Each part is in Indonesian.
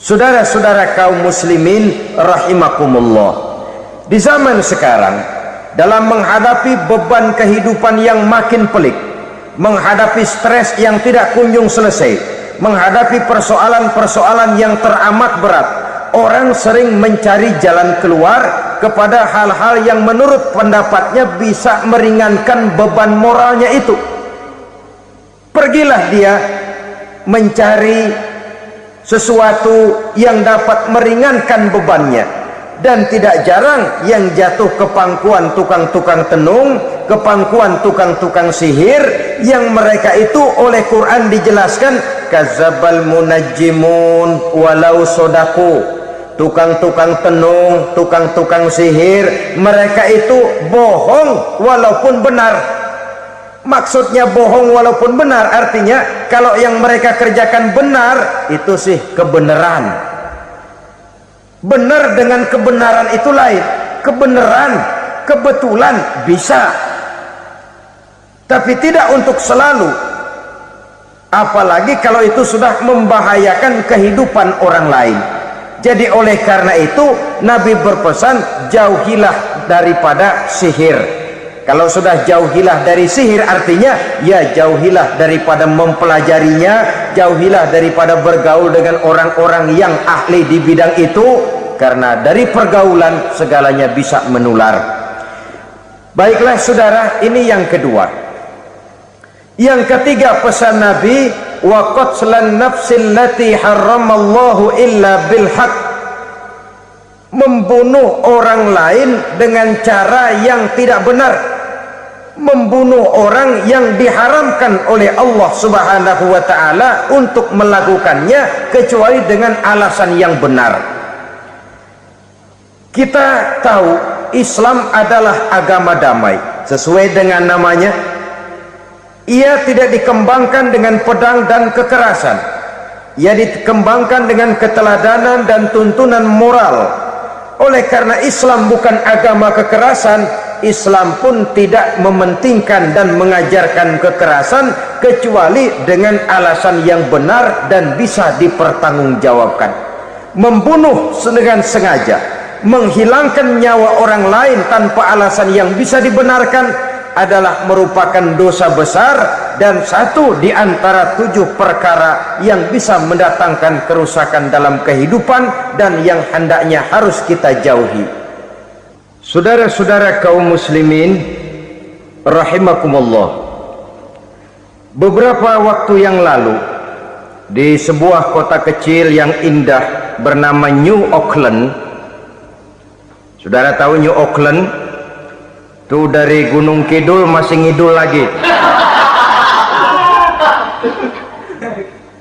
Saudara-saudara kaum muslimin rahimakumullah, di zaman sekarang dalam menghadapi beban kehidupan yang makin pelik, menghadapi stres yang tidak kunjung selesai, menghadapi persoalan-persoalan yang teramat berat, orang sering mencari jalan keluar kepada hal-hal yang menurut pendapatnya bisa meringankan beban moralnya itu. Pergilah dia mencari sesuatu yang dapat meringankan bebannya, dan tidak jarang yang jatuh ke pangkuan tukang-tukang tenung, ke pangkuan tukang-tukang sihir, yang mereka itu oleh Quran dijelaskan kadzabal munajjimun walau sodaku. Tukang-tukang tenung, tukang-tukang sihir, mereka itu bohong walaupun benar. Maksudnya bohong walaupun benar, artinya kalau yang mereka kerjakan benar, itu sih kebenaran. Benar dengan kebenaran itu lain. Kebenaran, kebetulan bisa, tapi tidak untuk selalu. Apalagi kalau itu sudah membahayakan kehidupan orang lain. Jadi oleh karena itu Nabi berpesan, jauhilah daripada sihir. Kalau sudah jauhilah dari sihir, artinya ya jauhilah daripada mempelajarinya, jauhilah daripada bergaul dengan orang-orang yang ahli di bidang itu, karena dari pergaulan segalanya bisa menular. Baiklah saudara, ini yang kedua. Yang ketiga pesan Nabi, wa qatlan nafsil lati haramallahu illa bil haq. Membunuh orang lain dengan cara yang tidak benar, membunuh orang yang diharamkan oleh Allah Subhanahu wa ta'ala untuk melakukannya kecuali dengan alasan yang benar. Kita tahu Islam adalah agama damai, sesuai dengan namanya. Ia tidak dikembangkan dengan pedang dan kekerasan, ia dikembangkan dengan keteladanan dan tuntunan moral. Oleh karena Islam bukan agama kekerasan, Islam pun tidak mementingkan dan mengajarkan kekerasan kecuali dengan alasan yang benar dan bisa dipertanggungjawabkan. Membunuh dengan sengaja, menghilangkan nyawa orang lain tanpa alasan yang bisa dibenarkan adalah merupakan dosa besar dan satu di antara 7 perkara yang bisa mendatangkan kerusakan dalam kehidupan dan yang hendaknya harus kita jauhi. Saudara-saudara kaum muslimin rahimakumullah, beberapa waktu yang lalu di sebuah kota kecil yang indah bernama New Auckland. Saudara tahu New Auckland? Itu dari Gunung Kidul masih ngidul lagi.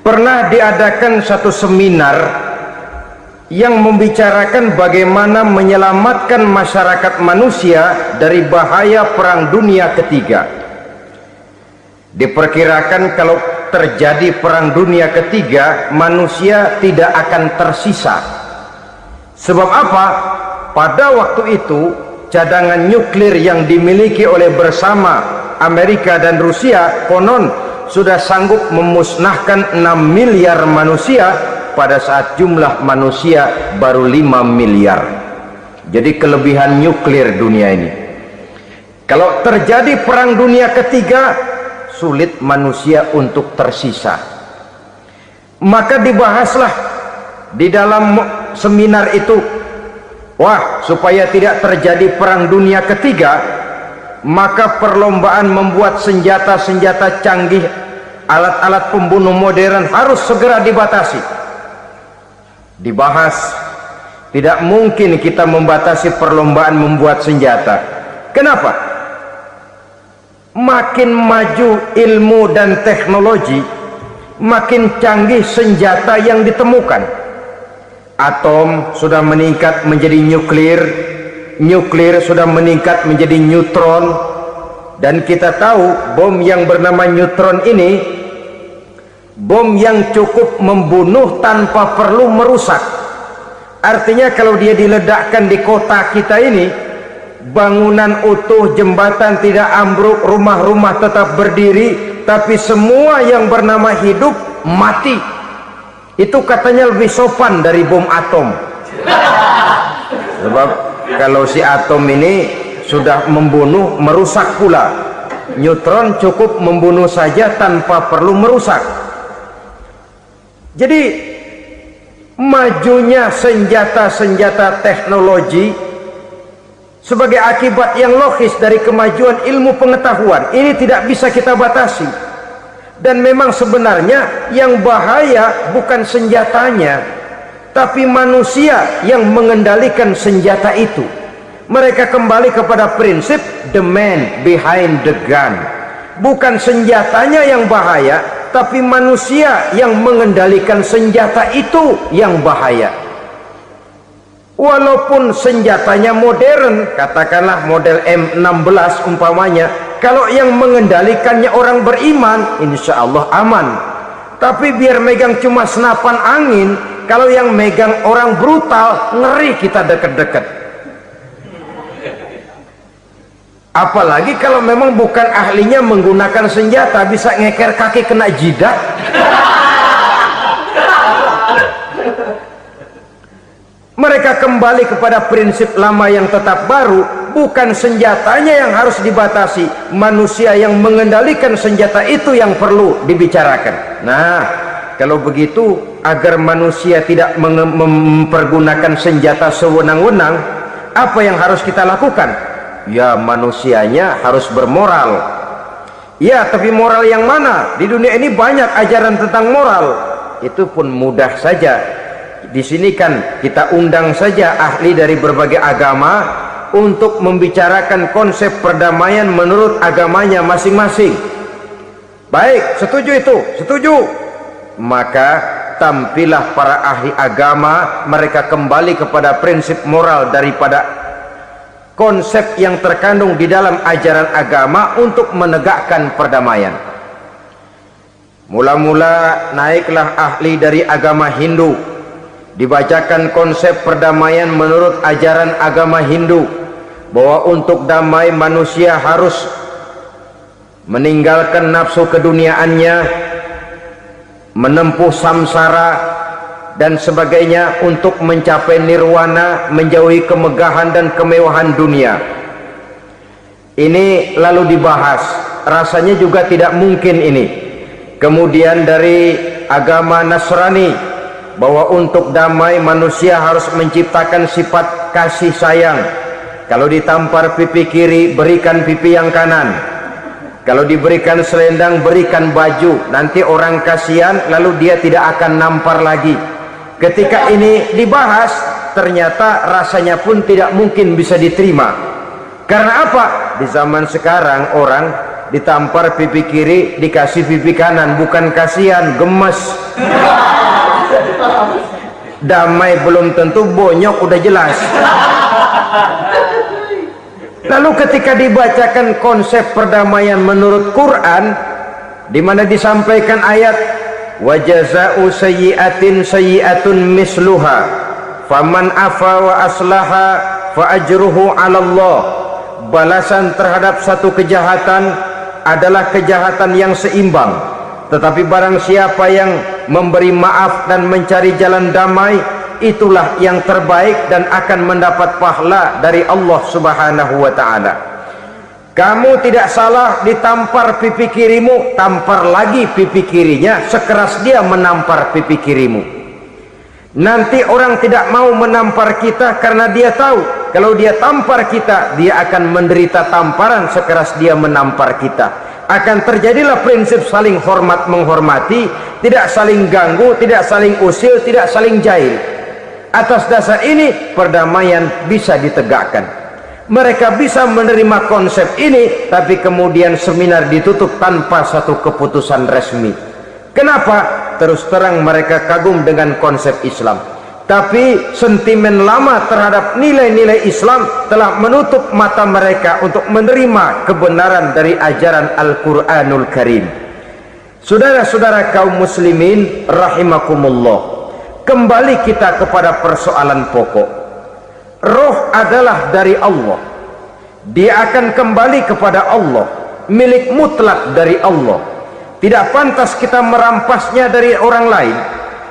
Pernah diadakan satu seminar yang membicarakan bagaimana menyelamatkan masyarakat manusia dari bahaya Perang Dunia Ketiga. Diperkirakan kalau terjadi Perang Dunia Ketiga, manusia tidak akan tersisa. Sebab apa? Pada waktu itu cadangan nuklir yang dimiliki oleh bersama Amerika dan Rusia konon sudah sanggup memusnahkan 6 miliar manusia pada saat jumlah manusia baru 5 miliar. Jadi kelebihan nuklir dunia ini. Kalau terjadi Perang Dunia Ketiga, sulit manusia untuk tersisa. Maka dibahaslah di dalam seminar itu, wah, supaya tidak terjadi Perang Dunia Ketiga, maka perlombaan membuat senjata-senjata canggih, alat-alat pembunuh modern harus segera dibatasi. Dibahas, tidak mungkin kita membatasi perlombaan membuat senjata. Kenapa? Makin maju ilmu dan teknologi, makin canggih senjata yang ditemukan. Atom sudah meningkat menjadi nuklir, nuklir sudah meningkat menjadi neutron, dan kita tahu bom yang bernama neutron ini bom yang cukup membunuh tanpa perlu merusak. Artinya kalau dia diledakkan di kota kita ini, bangunan utuh, jembatan tidak ambruk, rumah-rumah tetap berdiri, tapi semua yang bernama hidup mati. Itu katanya lebih sopan dari bom atom. Sebab kalau si atom ini sudah membunuh, merusak pula. Neutron cukup membunuh saja tanpa perlu merusak. Jadi majunya senjata-senjata teknologi sebagai akibat yang logis dari kemajuan ilmu pengetahuan ini tidak bisa kita batasi. Dan memang sebenarnya yang bahaya bukan senjatanya, tapi manusia yang mengendalikan senjata itu. Mereka kembali kepada prinsip the man behind the gun. Bukan senjatanya yang bahaya, tapi manusia yang mengendalikan senjata itu yang bahaya. Walaupun senjatanya modern, katakanlah model M16 umpamanya, kalau yang mengendalikannya orang beriman, insya Allah aman. Tapi biar megang cuma senapan angin, kalau yang megang orang brutal, ngeri kita deket-deket. Apalagi kalau memang bukan ahlinya menggunakan senjata, bisa ngeker kaki kena jidat. Mereka kembali kepada prinsip lama yang tetap baru. Bukan senjatanya yang harus dibatasi, manusia yang mengendalikan senjata itu yang perlu dibicarakan. Nah, kalau begitu, agar manusia tidak mempergunakan senjata sewenang-wenang, apa yang harus kita lakukan? Ya, manusianya harus bermoral. Ya, tapi moral yang mana? Di dunia ini banyak ajaran tentang moral. Itu pun mudah saja. Di sini kan kita undang saja ahli dari berbagai agama untuk membicarakan konsep perdamaian menurut agamanya masing-masing. Baik, setuju itu? Setuju. Maka tampillah para ahli agama, mereka kembali kepada prinsip moral daripada konsep yang terkandung di dalam ajaran agama untuk menegakkan perdamaian. Mula-mula naiklah ahli dari agama Hindu, dibacakan konsep perdamaian menurut ajaran agama Hindu, bahwa untuk damai manusia harus meninggalkan nafsu keduniaannya, menempuh samsara dan sebagainya untuk mencapai nirwana, menjauhi kemegahan dan kemewahan dunia. Ini lalu dibahas, rasanya juga tidak mungkin ini. Kemudian dari agama Nasrani, bahwa untuk damai manusia harus menciptakan sifat kasih sayang. Kalau ditampar pipi kiri, berikan pipi yang kanan. Kalau diberikan selendang, berikan baju. Nanti orang kasihan, lalu dia tidak akan nampar lagi. Ketika ini dibahas, ternyata rasanya pun tidak mungkin bisa diterima. Karena apa? Di zaman sekarang orang ditampar pipi kiri, dikasih pipi kanan. Bukan kasihan, gemes. Damai belum tentu, bonyok udah jelas. Lalu ketika dibacakan konsep perdamaian menurut Quran, di mana disampaikan ayat wa jazaa'u sayyi'atin sayyi'atun misluha faman afa wa aslaha fa ajruhu 'ala Allah. Balasan terhadap satu kejahatan adalah kejahatan yang seimbang, tetapi barang siapa yang memberi maaf dan mencari jalan damai, itulah yang terbaik dan akan mendapat pahala dari Allah Subhanahu wa ta'ala. Kamu tidak salah ditampar pipi kirimu, tampar lagi pipi kirinya sekeras dia menampar pipi kirimu. Nanti orang tidak mau menampar kita karena dia tahu kalau dia tampar kita, dia akan menderita tamparan sekeras dia menampar kita. Akan terjadilah prinsip saling hormat menghormati, tidak saling ganggu, tidak saling usil, tidak saling jahil. Atas dasar ini perdamaian bisa ditegakkan. Mereka bisa menerima konsep ini, tapi kemudian seminar ditutup tanpa satu keputusan resmi. Kenapa? Terus terang mereka kagum dengan konsep Islam, tapi sentimen lama terhadap nilai-nilai Islam telah menutup mata mereka untuk menerima kebenaran dari ajaran Al-Quranul Karim. Saudara-saudara kaum muslimin rahimakumullah, kembali kita kepada persoalan pokok. Roh adalah dari Allah, dia akan kembali kepada Allah, milik mutlak dari Allah. Tidak pantas kita merampasnya dari orang lain.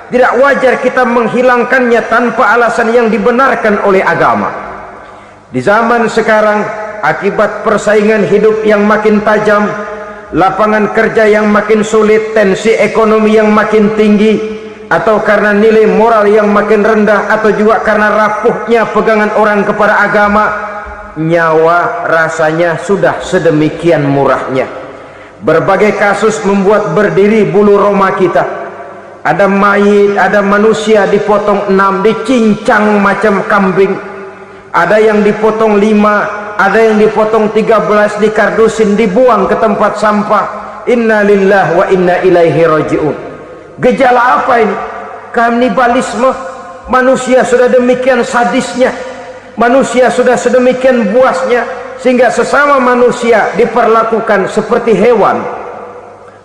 Tidak wajar kita menghilangkannya tanpa alasan yang dibenarkan oleh agama. Di zaman sekarang, akibat persaingan hidup yang makin tajam, lapangan kerja yang makin sulit, tensi ekonomi yang makin tinggi, atau karena nilai moral yang makin rendah, atau juga karena rapuhnya pegangan orang kepada agama, nyawa rasanya sudah sedemikian murahnya. Berbagai kasus membuat berdiri bulu roma kita. Ada mayit, ada manusia dipotong 6, dicincang macam kambing. Ada yang dipotong 5, ada yang dipotong 13, dikardusin, dibuang ke tempat sampah. Inna lillahi wa inna ilaihi raji'un. Gejala apa ini? Kanibalisme. Manusia sudah demikian sadisnya, manusia sudah sedemikian buasnya, sehingga sesama manusia diperlakukan seperti hewan.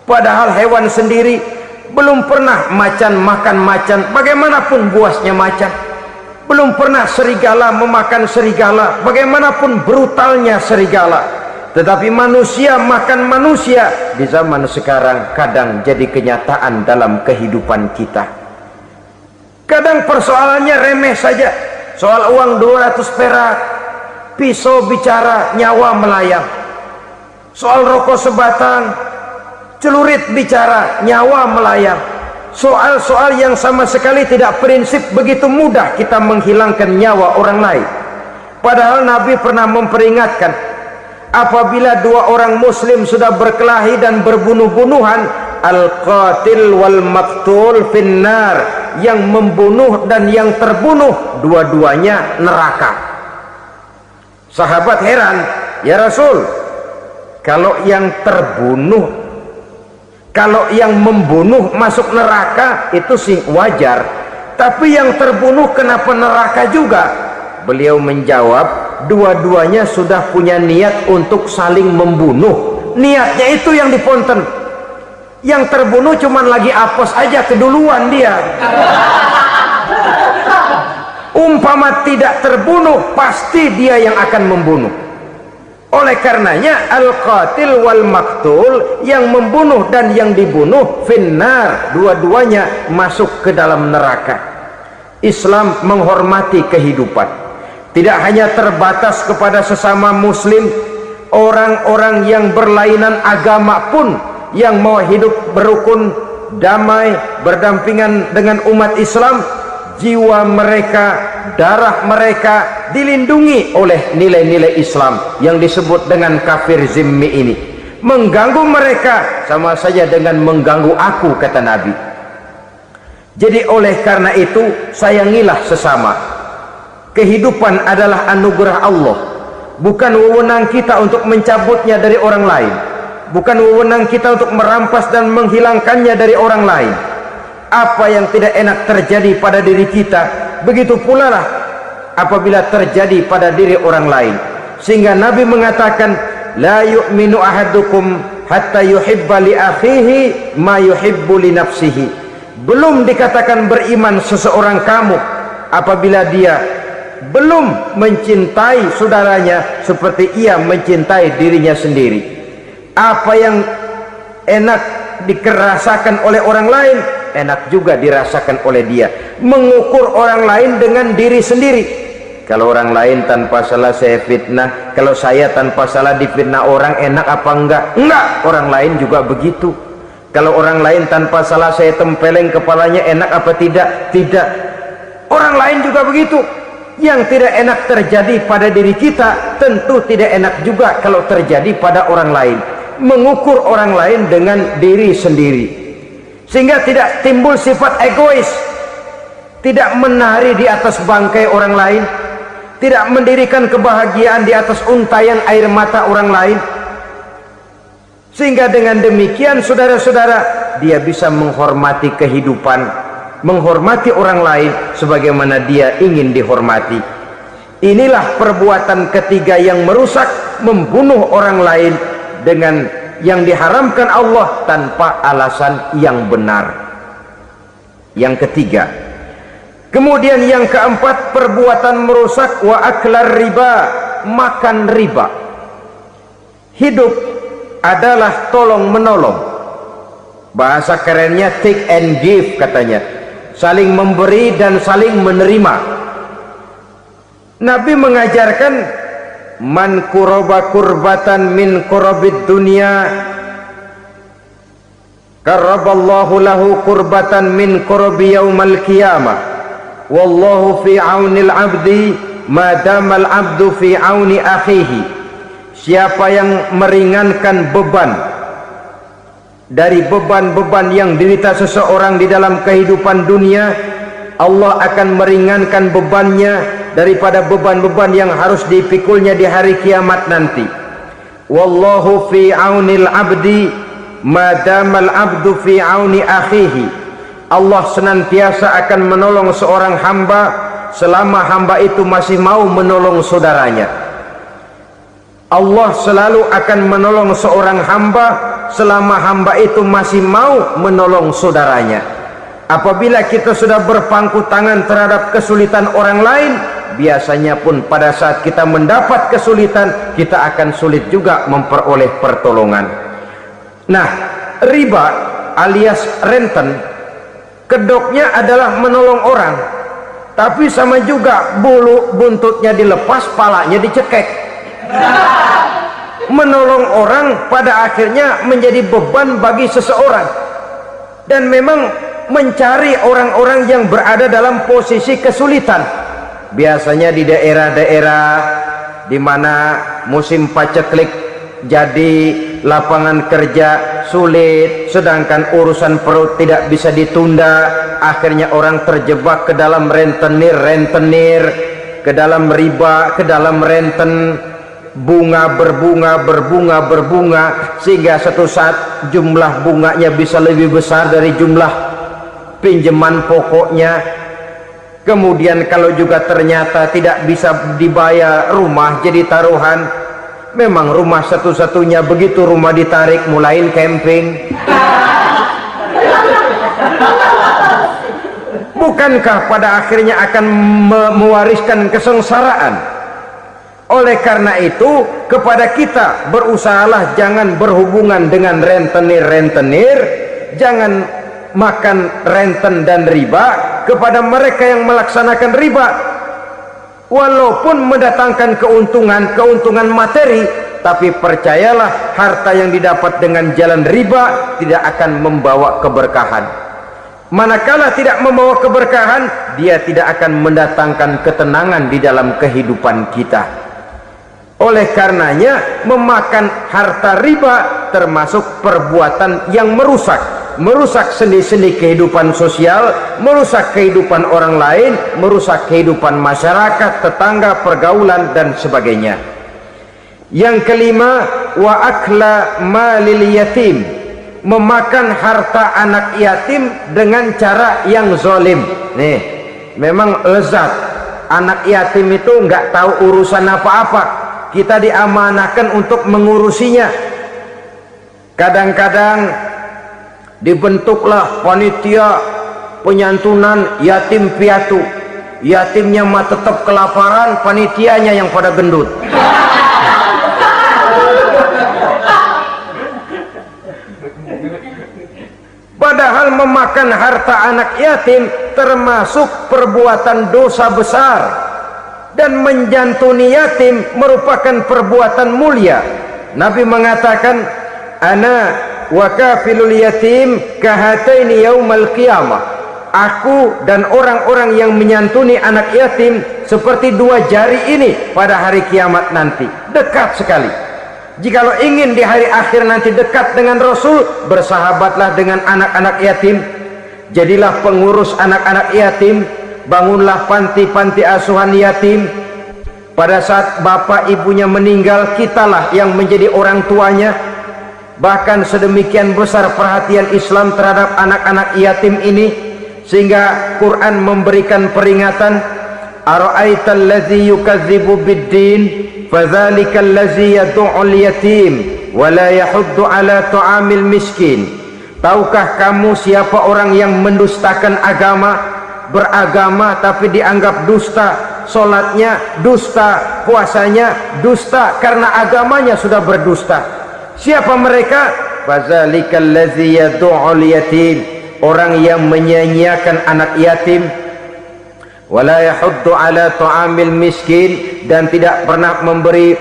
Padahal hewan sendiri belum pernah macan makan macan, bagaimanapun buasnya macan. Belum pernah serigala memakan serigala, bagaimanapun brutalnya serigala. Tetapi manusia makan manusia di zaman sekarang kadang jadi kenyataan dalam kehidupan kita. Kadang persoalannya remeh saja, soal uang 200 perak, pisau bicara, nyawa melayang. Soal rokok sebatang, celurit bicara, nyawa melayang. Soal-soal yang sama sekali tidak prinsip, begitu mudah kita menghilangkan nyawa orang lain. Padahal Nabi pernah memperingatkan, apabila dua orang muslim sudah berkelahi dan berbunuh-bunuhan, al-qatil wal maktul finnar, yang membunuh dan yang terbunuh dua-duanya neraka. Sahabat heran, ya Rasul, kalau yang terbunuh, kalau yang membunuh masuk neraka itu sih wajar, tapi yang terbunuh kenapa neraka juga? Beliau menjawab, dua-duanya sudah punya niat untuk saling membunuh. Niatnya itu yang diponten. Yang terbunuh cuman lagi apes aja, keduluan dia. Umpama tidak terbunuh, pasti dia yang akan membunuh. Oleh karenanya al-qatil wal maktul, yang membunuh dan yang dibunuh finnar, dua-duanya masuk ke dalam neraka. Islam menghormati kehidupan, tidak hanya terbatas kepada sesama muslim, orang-orang yang berlainan agama pun yang mau hidup berukun, damai, berdampingan dengan umat Islam, jiwa mereka, darah mereka dilindungi oleh nilai-nilai Islam yang disebut dengan kafir zimmi ini. Mengganggu mereka sama saja dengan mengganggu aku, kata Nabi. Jadi oleh karena itu, sayangilah sesama. Kehidupan adalah anugerah Allah, bukan wewenang kita untuk mencabutnya dari orang lain, bukan wewenang kita untuk merampas dan menghilangkannya dari orang lain. Apa yang tidak enak terjadi pada diri kita, begitu pula lah apabila terjadi pada diri orang lain. Sehingga Nabi mengatakan, la yu'minu ahadukum hatta yuhibba li akhihi ma yuhibbu li nafsihi. Belum dikatakan beriman seseorang kamu apabila dia belum mencintai saudaranya seperti ia mencintai dirinya sendiri. Apa yang enak dirasakan oleh orang lain, enak juga dirasakan oleh dia. Mengukur orang lain dengan diri sendiri. Kalau orang lain tanpa salah saya fitnah, kalau saya tanpa salah difitnah orang, enak apa enggak? Enggak, orang lain juga begitu. Kalau orang lain tanpa salah saya tempeleng kepalanya, enak apa tidak? Tidak. Orang lain juga begitu. Yang tidak enak terjadi pada diri kita, tentu tidak enak juga kalau terjadi pada orang lain. Mengukur orang lain dengan diri sendiri, sehingga tidak timbul sifat egois, tidak menari di atas bangkai orang lain, tidak mendirikan kebahagiaan di atas untayan air mata orang lain. Sehingga dengan demikian, saudara-saudara, dia bisa menghormati kehidupan, menghormati orang lain sebagaimana dia ingin dihormati. Inilah perbuatan ketiga yang merusak, membunuh orang lain dengan yang diharamkan Allah tanpa alasan yang benar. Yang ketiga. Kemudian yang keempat, perbuatan merusak wa aklar riba, makan riba. Hidup adalah tolong menolong. Bahasa kerennya take and give katanya. saling memberi dan saling menerima. Nabi mengajarkan man quraba kurbatan min qurabid dunya qarraballahu lahu kurbatan min qurabi yaumal qiyamah wallahu fi aunil abdi madamal abdu fi auni akhihi. Siapa yang meringankan beban dari beban-beban yang derita seseorang di dalam kehidupan dunia, Allah akan meringankan bebannya daripada beban-beban yang harus dipikulnya di hari kiamat nanti. Wallahu fi aunil abdi madamal abdu fi auni akhihi. Allah senantiasa akan menolong seorang hamba selama hamba itu masih mau menolong saudaranya. Allah selalu akan menolong seorang hamba selama hamba itu masih mau menolong saudaranya. Apabila kita sudah berpangku tangan terhadap kesulitan orang lain, biasanya pun pada saat kita mendapat kesulitan, kita akan sulit juga memperoleh pertolongan. Nah, riba alias renten, kedoknya adalah menolong orang, tapi sama juga bulu buntutnya dilepas, palanya dicekek. Menolong orang pada akhirnya menjadi beban bagi seseorang, dan memang mencari orang-orang yang berada dalam posisi kesulitan, biasanya di daerah-daerah di mana musim paceklik, jadi lapangan kerja sulit, sedangkan urusan perut tidak bisa ditunda. Akhirnya orang terjebak ke dalam rentenir, ke dalam riba, ke dalam renten. Bunga berbunga, sehingga satu saat jumlah bunganya bisa lebih besar dari jumlah pinjaman pokoknya. Kemudian kalau juga ternyata tidak bisa dibayar, rumah jadi taruhan. Memang rumah satu-satunya, begitu rumah ditarik mulain camping. Bukankah pada akhirnya akan mewariskan kesengsaraan? Oleh karena itu, kepada kita berusahalah jangan berhubungan dengan rentenir, jangan makan renten dan riba. Kepada mereka yang melaksanakan riba, walaupun mendatangkan keuntungan materi, tapi percayalah, harta yang didapat dengan jalan riba tidak akan membawa keberkahan. Manakala tidak membawa keberkahan, dia tidak akan mendatangkan ketenangan di dalam kehidupan kita. Oleh karenanya, memakan harta riba termasuk perbuatan yang merusak sendi-sendi kehidupan sosial, merusak kehidupan orang lain, merusak kehidupan masyarakat, tetangga, pergaulan dan sebagainya. Yang kelima, wa akla malil yatim, memakan harta anak yatim dengan cara yang zalim. Nih, memang lezat. Anak yatim itu nggak tahu urusan apa-apa. Kita diamanahkan untuk mengurusinya. Kadang-kadang dibentuklah panitia penyantunan yatim piatu. Yatimnya mah tetap kelaparan, panitianya yang pada gendut. Padahal memakan harta anak yatim termasuk perbuatan dosa besar, dan menjantuni yatim merupakan perbuatan mulia. Nabi mengatakan, ana wa kafilul yatim kahataini yaumal qiyamah. Aku dan orang-orang yang menyantuni anak yatim seperti dua jari ini pada hari kiamat nanti. Dekat sekali. Jikalau ingin di hari akhir nanti dekat dengan Rasul, bersahabatlah dengan anak-anak yatim. Jadilah pengurus anak-anak yatim. Bangunlah panti-panti asuhan yatim. Pada saat bapak ibunya meninggal, kitalah yang menjadi orang tuanya. Bahkan sedemikian besar perhatian Islam terhadap anak-anak yatim ini, sehingga Quran memberikan peringatan, ara'aital ladzi yukadzibu biddin fadzalikal ladzi yad'ul yatim wa la yahuddu ala ta'amil miskin. Tahukah kamu siapa orang yang mendustakan agama, beragama tapi dianggap dusta, solatnya dusta, puasanya dusta, karena agamanya sudah berdusta. Siapa mereka? Fazalikal ladzi yad'ul yatim, orang yang menyia-nyiakan anak yatim, wala yahuddu ala ta'amil miskin, dan tidak pernah memberi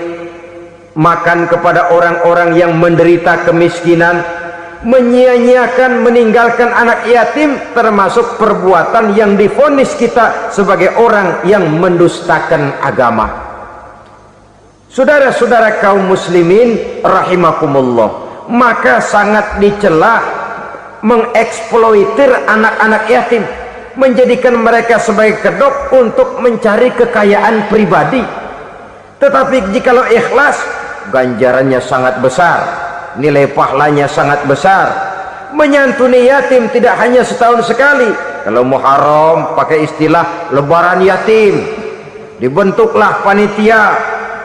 makan kepada orang-orang yang menderita kemiskinan. Menyia-nyiakan, meninggalkan anak yatim termasuk perbuatan yang divonis kita sebagai orang yang mendustakan agama. Saudara-saudara kaum muslimin rahimakumullah, maka sangat dicela mengeksploitir anak-anak yatim, menjadikan mereka sebagai kedok untuk mencari kekayaan pribadi. Tetapi jikalau ikhlas, ganjarannya sangat besar, nilai pahalanya sangat besar. Menyantuni yatim tidak hanya setahun sekali. Kalau Muharram pakai istilah lebaran yatim, dibentuklah panitia,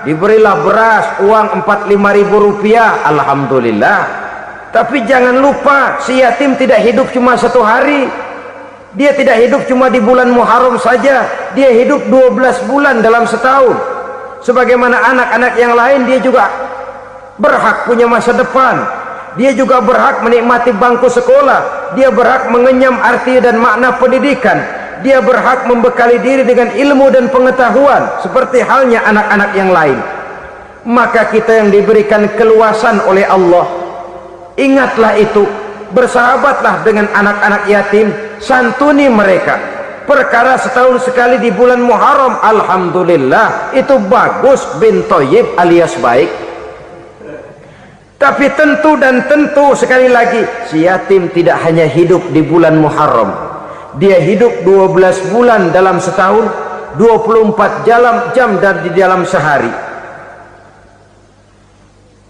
diberilah beras, uang 45.000 rupiah, alhamdulillah. Tapi jangan lupa, si yatim tidak hidup cuma satu hari, dia tidak hidup cuma di bulan Muharram saja, dia hidup 12 bulan dalam setahun. Sebagaimana anak-anak yang lain, dia juga berhak punya masa depan, dia juga berhak menikmati bangku sekolah, dia berhak mengenyam arti dan makna pendidikan, dia berhak membekali diri dengan ilmu dan pengetahuan seperti halnya anak-anak yang lain. Maka kita yang diberikan keluasan oleh Allah, ingatlah itu, bersahabatlah dengan anak-anak yatim, santuni mereka. Perkara setahun sekali di bulan Muharram, alhamdulillah, itu bagus, bin Thayyib alias baik. Tapi tentu dan tentu, sekali lagi, si yatim tidak hanya hidup di bulan Muharram, dia hidup 12 bulan dalam setahun, 24 jam dan di dalam sehari.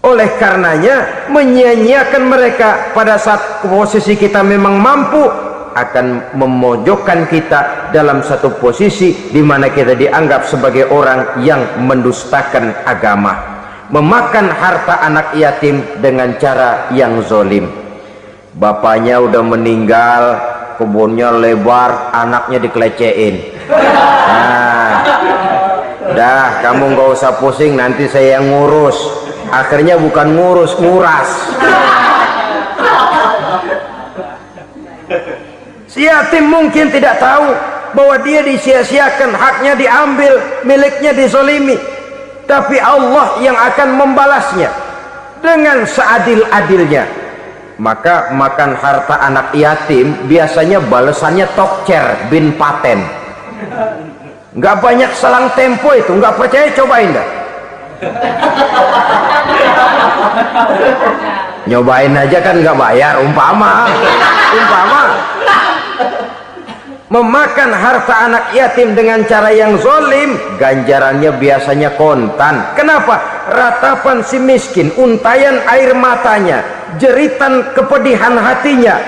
Oleh karenanya, menyia-nyiakan mereka pada saat posisi kita memang mampu akan memojokkan kita dalam satu posisi di mana kita dianggap sebagai orang yang mendustakan agama, memakan harta anak yatim dengan cara yang zolim. Bapaknya udah meninggal, kebunnya lebar, anaknya dikelecehin. Nah, dah kamu nggak usah pusing, nanti saya yang ngurus. Akhirnya bukan ngurus, nguras. Si yatim mungkin tidak tahu bahwa dia disia-siakan, haknya diambil, miliknya dizolimi. Tapi Allah yang akan membalasnya dengan seadil-adilnya. Maka makan harta anak yatim biasanya balasannya tokcer bin paten. Nggak banyak selang tempo itu, nggak percaya cobain dah. Nyobain aja kan nggak bayar, umpama memakan harta anak yatim dengan cara yang zolim, ganjarannya biasanya kontan. Kenapa? Ratapan si miskin, untayan air matanya, jeritan kepedihan hatinya,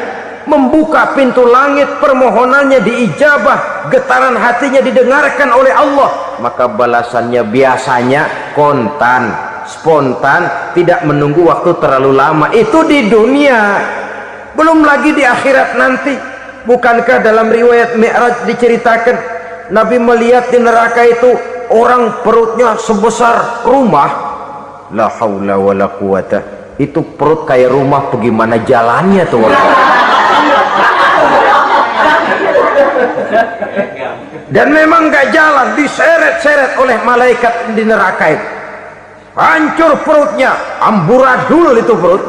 membuka pintu langit, permohonannya diijabah, getaran hatinya didengarkan oleh Allah, maka balasannya biasanya kontan, spontan, tidak menunggu waktu terlalu lama. Itu di dunia, belum lagi di akhirat nanti. Bukankah dalam riwayat Mi'raj diceritakan Nabi melihat di neraka itu orang perutnya sebesar rumah, la haula wala quwata, itu perut kayak rumah, bagaimana jalannya tuh? Dan memang gak jalan, diseret-seret oleh malaikat di neraka itu. Hancur perutnya, amburadul itu perut,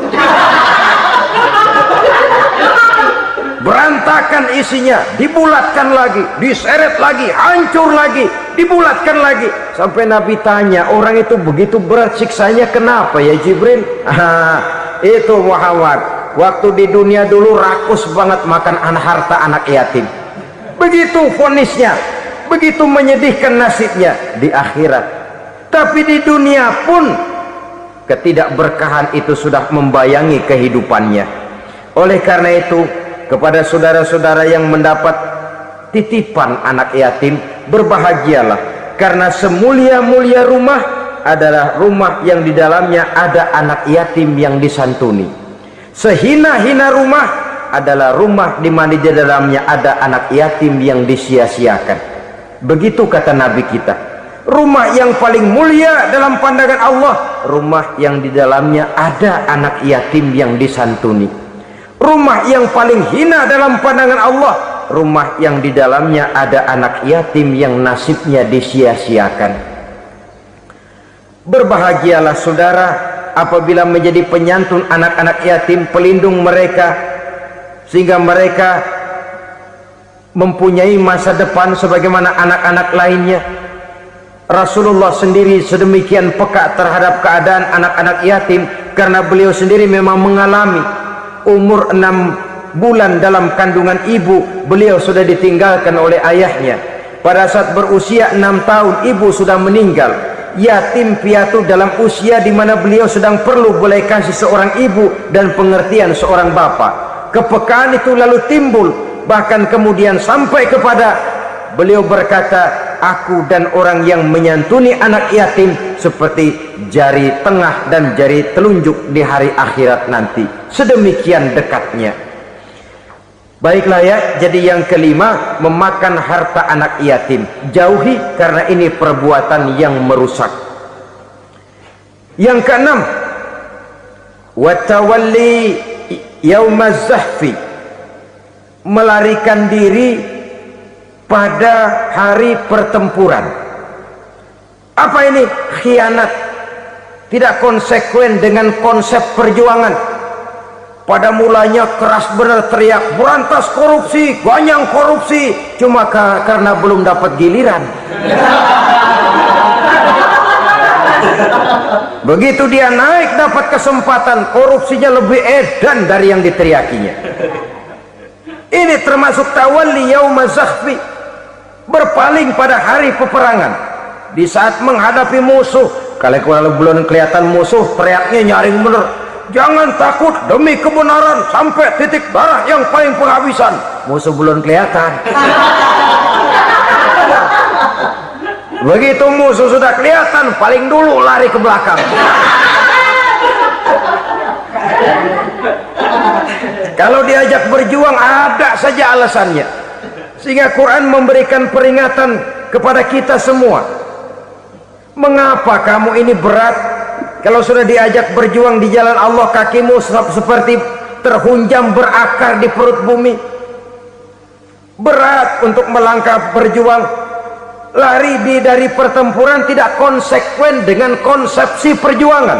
berantakan isinya, dibulatkan lagi, diseret lagi, hancur lagi, dibulatkan lagi. Sampai Nabi tanya, orang itu begitu berat siksanya kenapa ya Jibril? Itu Muhammad, waktu di dunia dulu rakus banget makan harta anak yatim. Begitu vonisnya, begitu menyedihkan nasibnya di akhirat. Tapi di dunia pun ketidakberkahan itu sudah membayangi kehidupannya. Oleh karena itu, kepada saudara-saudara yang mendapat titipan anak yatim, berbahagialah, karena semulia-mulia rumah adalah rumah yang di dalamnya ada anak yatim yang disantuni. Sehina-hina rumah adalah rumah di mana di dalamnya ada anak yatim yang disia-siakan. Begitu kata Nabi kita, rumah yang paling mulia dalam pandangan Allah, rumah yang di dalamnya ada anak yatim yang disantuni. Rumah yang paling hina dalam pandangan Allah, rumah yang di dalamnya ada anak yatim yang nasibnya disia-siakan. Berbahagialah saudara apabila menjadi penyantun anak-anak yatim, pelindung mereka, sehingga mereka mempunyai masa depan sebagaimana anak-anak lainnya. Rasulullah sendiri sedemikian peka terhadap keadaan anak-anak yatim karena beliau sendiri memang mengalami. Umur 6 bulan dalam kandungan ibu, beliau sudah ditinggalkan oleh ayahnya. Pada saat berusia 6 tahun ibu sudah meninggal. Yatim piatu dalam usia di mana beliau sedang perlu belas kasih seorang ibu dan pengertian seorang bapa. Kepekaan itu lalu timbul, bahkan kemudian sampai kepada beliau berkata, aku dan orang yang menyantuni anak yatim seperti jari tengah dan jari telunjuk di hari akhirat nanti. Sedemikian dekatnya. Baiklah ya, jadi yang kelima, memakan harta anak yatim. Jauhi, karena ini perbuatan yang merusak. Yang keenam, watawalli yaumaz zahfi, melarikan diri pada hari pertempuran. Apa ini? Khianat, tidak konsekuen dengan konsep perjuangan. Pada mulanya keras benar teriak berantas korupsi, ganyang korupsi, cuma karena belum dapat giliran. Begitu dia naik dapat kesempatan, korupsinya lebih edan dari yang diteriakinya. Ini termasuk tawalli yaumaz zahfi, berpaling pada hari peperangan. Di saat menghadapi musuh, kalau belum kelihatan musuh, teriaknya nyaring bener, jangan takut demi kebenaran sampai titik darah yang paling penghabisan. Musuh belum kelihatan. Begitu musuh sudah kelihatan, paling dulu lari ke belakang. Kalau diajak berjuang ada saja alasannya. Sehingga Quran memberikan peringatan kepada kita semua. Mengapa kamu ini berat? Kalau sudah diajak berjuang di jalan Allah, kakimu seperti terhunjam berakar di perut bumi. Berat untuk melangkah berjuang. Lari dari pertempuran tidak konsekuen dengan konsepsi perjuangan.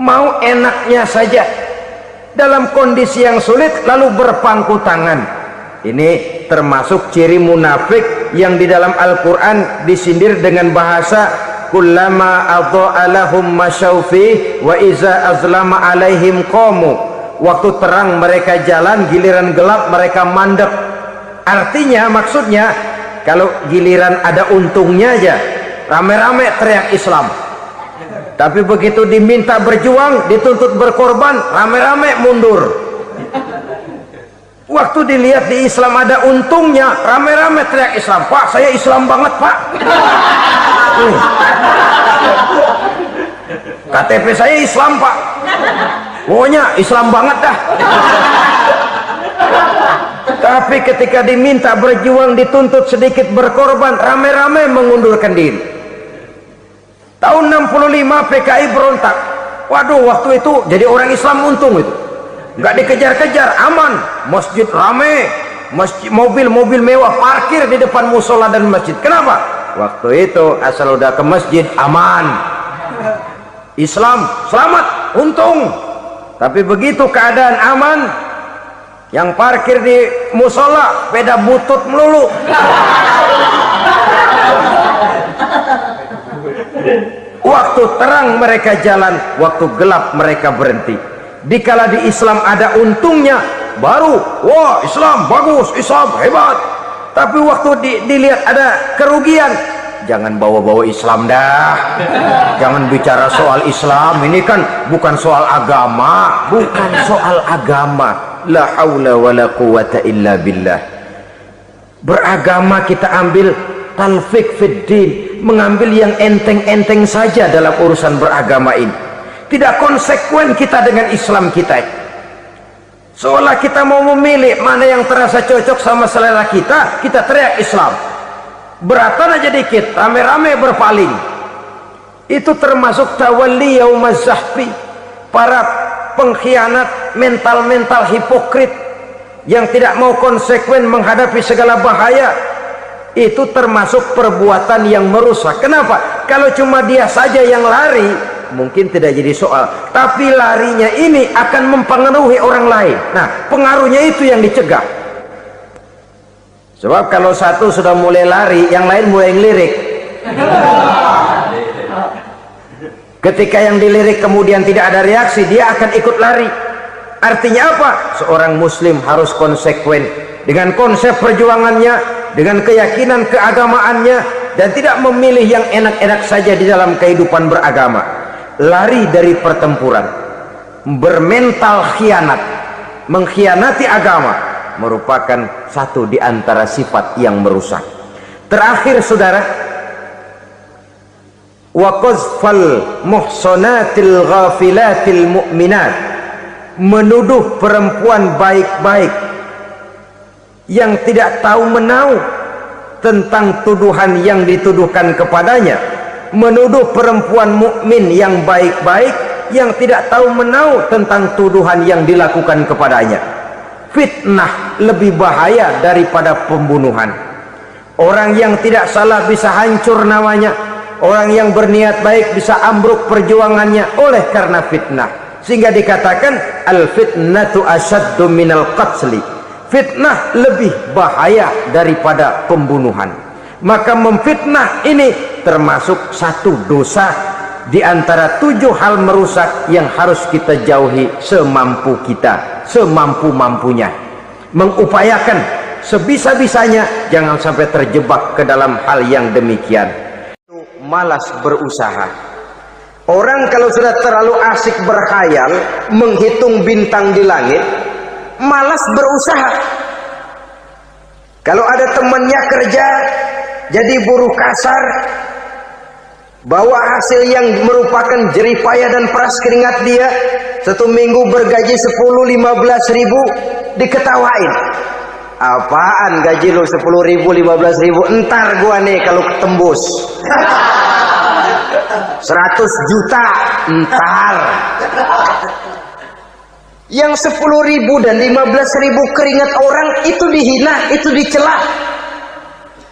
Mau enaknya saja dalam kondisi yang sulit lalu berpangku tangan. Ini termasuk ciri munafik yang di dalam Al-Quran disindir dengan bahasa kullama adha'a lahum masyaufi wa iza azlama alaihim qamu. Waktu terang mereka jalan, giliran gelap mereka mandek. Artinya, maksudnya, kalau giliran ada untungnya aja rame-rame teriak Islam, tapi begitu diminta berjuang, dituntut berkorban, rame-rame mundur. Waktu dilihat di Islam ada untungnya, rame-rame teriak Islam. Pak, saya Islam banget pak. KTP saya Islam pak, pokoknya Islam banget dah. Tapi ketika diminta berjuang, dituntut sedikit berkorban, rame-rame mengundurkan diri. Tahun 65 PKI berontak. Waduh, waktu itu jadi orang Islam untung itu. Nggak dikejar-kejar, aman. Masjid rame, mobil-mobil mewah parkir di depan musola dan masjid. Kenapa? Waktu itu asal udah ke masjid aman. Islam selamat, untung. Tapi begitu keadaan aman, yang parkir di musola beda butut melulu. Waktu terang mereka jalan, waktu gelap mereka berhenti. Dikala di Islam ada untungnya, baru wah Islam bagus, Islam hebat. Tapi waktu dilihat ada kerugian, jangan bawa-bawa Islam dah. Jangan bicara soal Islam, ini kan bukan soal agama, bukan soal agama. La haula wala quwata illa billah. Beragama kita ambil talfik fid din, mengambil yang enteng-enteng saja dalam urusan beragama ini. Tidak konsekuen kita dengan Islam kita. Seolah kita mau memilih mana yang terasa cocok sama selera kita, kita teriak Islam. Beratan aja dikit, rame-rame berpaling. Itu termasuk tawalli yaumaz zahfi. Para pengkhianat, mental-mental hipokrit yang tidak mau konsekuen menghadapi segala bahaya, itu termasuk perbuatan yang merusak. Kenapa? Kalau cuma dia saja yang lari, mungkin tidak jadi soal, tapi larinya ini akan mempengaruhi orang lain. Nah, pengaruhnya itu yang dicegah. Sebab kalau satu sudah mulai lari, yang lain mulai ngelirik. Ketika yang dilirik kemudian tidak ada reaksi, dia akan ikut lari. Artinya apa? Seorang muslim harus konsekuen dengan konsep perjuangannya, dengan keyakinan keagamaannya, dan tidak memilih yang enak-enak saja di dalam kehidupan beragama. Lari dari pertempuran, bermental khianat, mengkhianati agama, merupakan satu di antara sifat yang merusak. Terakhir saudara, wa qazfal muhsanatil ghafilatil mu'minat, menuduh perempuan baik-baik yang tidak tahu menahu tentang tuduhan yang dituduhkan kepadanya, menuduh perempuan mukmin yang baik-baik yang tidak tahu menahu tentang tuduhan yang dilakukan kepadanya. Fitnah lebih bahaya daripada pembunuhan. Orang yang tidak salah bisa hancur namanya, orang yang berniat baik bisa ambruk perjuangannya oleh karena fitnah. Sehingga dikatakan al-fitnatu asyaddu minal qatli, fitnah lebih bahaya daripada pembunuhan. Maka memfitnah ini termasuk satu dosa di antara 7 hal merusak yang harus kita jauhi semampu kita, semampu-mampunya. Mengupayakan sebisa-bisanya jangan sampai terjebak ke dalam hal yang demikian. Malas berusaha. Orang kalau sudah terlalu asik berkhayal, menghitung bintang di langit, malas berusaha. Kalau ada temannya kerja jadi buruh kasar, bawa hasil yang merupakan jeripaya dan peras keringat dia, 1 minggu bergaji 10-15 ribu, diketawain. Apaan gaji lu 10 ribu 15 ribu, entar gua nih kalau ketembus 100 juta entar. Yang 10 ribu dan 15 ribu keringat orang itu dihina, itu dicela,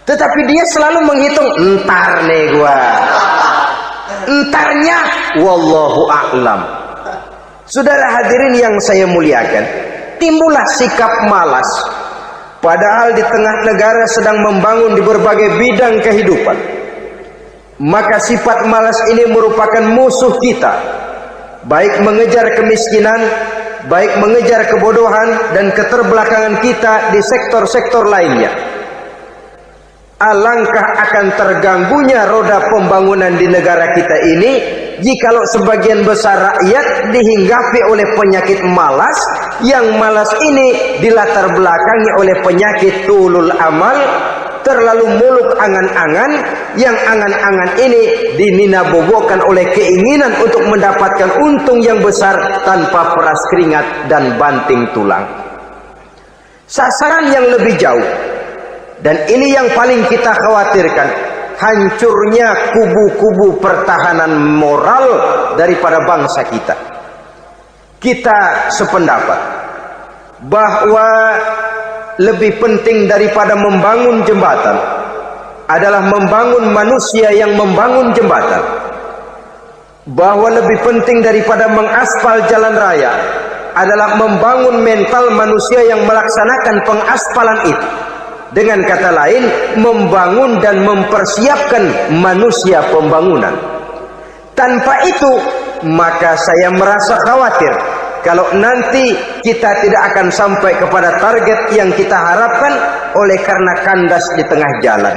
tetapi dia selalu menghitung, entar nih gua, entarnya wallahu a'lam. Saudara hadirin yang saya muliakan, timbullah sikap malas padahal di tengah negara sedang membangun di berbagai bidang kehidupan. Maka sifat malas ini merupakan musuh kita, baik mengejar kemiskinan, baik mengejar kebodohan dan keterbelakangan kita di sektor-sektor lainnya. Alangkah akan terganggunya roda pembangunan di negara kita ini jikalau sebagian besar rakyat dihinggapi oleh penyakit malas, yang malas ini dilatar belakangi oleh penyakit tulul amal, terlalu muluk angan-angan, yang angan-angan ini dininabobokan oleh keinginan untuk mendapatkan untung yang besar tanpa peras keringat dan banting tulang. Sasaran yang lebih jauh, dan ini yang paling kita khawatirkan, hancurnya kubu-kubu pertahanan moral daripada bangsa kita. Kita sependapat bahwa lebih penting daripada membangun jembatan adalah membangun manusia yang membangun jembatan. Bahwa lebih penting daripada mengaspal jalan raya adalah membangun mental manusia yang melaksanakan pengaspalan itu. Dengan kata lain, membangun dan mempersiapkan manusia pembangunan. Tanpa itu, maka saya merasa khawatir kalau nanti kita tidak akan sampai kepada target yang kita harapkan oleh karena kandas di tengah jalan.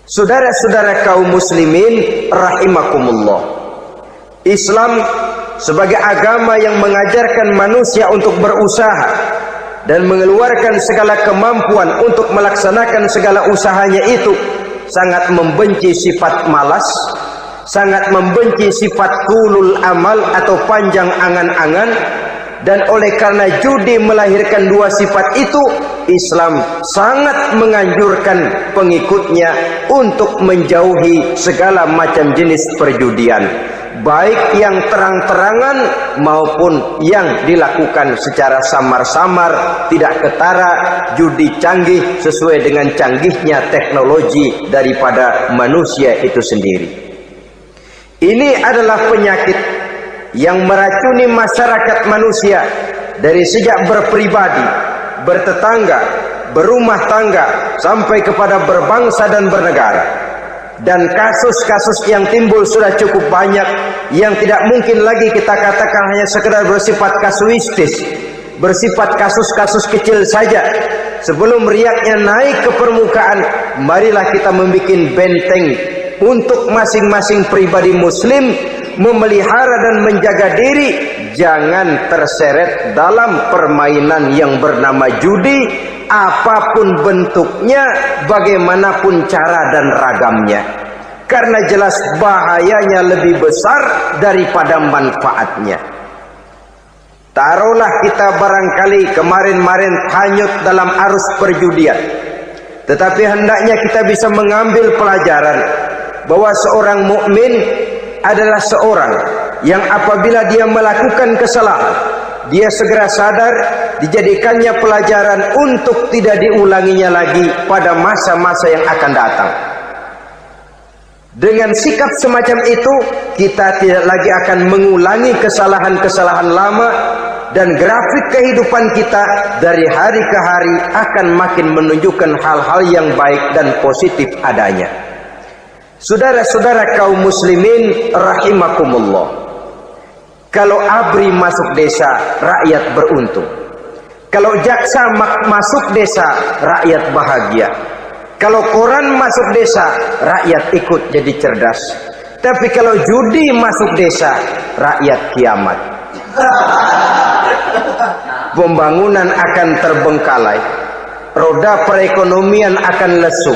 Saudara-saudara kaum muslimin rahimakumullah, Islam sebagai agama yang mengajarkan manusia untuk berusaha dan mengeluarkan segala kemampuan untuk melaksanakan segala usahanya itu, sangat membenci sifat malas, sangat membenci sifat tulul amal atau panjang angan-angan. Dan oleh karena judi melahirkan 2 sifat itu, Islam sangat menganjurkan pengikutnya untuk menjauhi segala macam jenis perjudian. baik yang terang-terangan maupun yang dilakukan secara samar-samar, tidak ketara, judi canggih sesuai dengan canggihnya teknologi daripada manusia itu sendiri. Ini adalah penyakit yang meracuni masyarakat manusia dari sejak berpribadi, bertetangga, berumah tangga, sampai kepada berbangsa dan bernegara. Dan kasus-kasus yang timbul sudah cukup banyak, yang tidak mungkin lagi kita katakan hanya sekedar bersifat kasuistis, bersifat kasus-kasus kecil saja. Sebelum riaknya naik ke permukaan, marilah kita membuat benteng untuk masing-masing pribadi muslim memelihara dan menjaga diri, jangan terseret dalam permainan yang bernama judi, apapun bentuknya, bagaimanapun cara dan ragamnya. Karena jelas bahayanya lebih besar daripada manfaatnya. Taruhlah kita barangkali kemarin-marin hanyut dalam arus perjudian, tetapi hendaknya kita bisa mengambil pelajaran bahwa seorang mukmin adalah seorang yang apabila dia melakukan kesalahan, dia segera sadar, dijadikannya pelajaran untuk tidak diulanginya lagi pada masa-masa yang akan datang. Dengan sikap semacam itu, kita tidak lagi akan mengulangi kesalahan-kesalahan lama, dan grafik kehidupan kita dari hari ke hari akan makin menunjukkan hal-hal yang baik dan positif adanya. Saudara-saudara kaum muslimin rahimakumullah, kalau ABRI masuk desa, rakyat beruntung. Kalau jaksa masuk desa, rakyat bahagia. Kalau koran masuk desa, rakyat ikut jadi cerdas. Tapi kalau judi masuk desa, rakyat kiamat. Pembangunan akan terbengkalai, roda perekonomian akan lesu.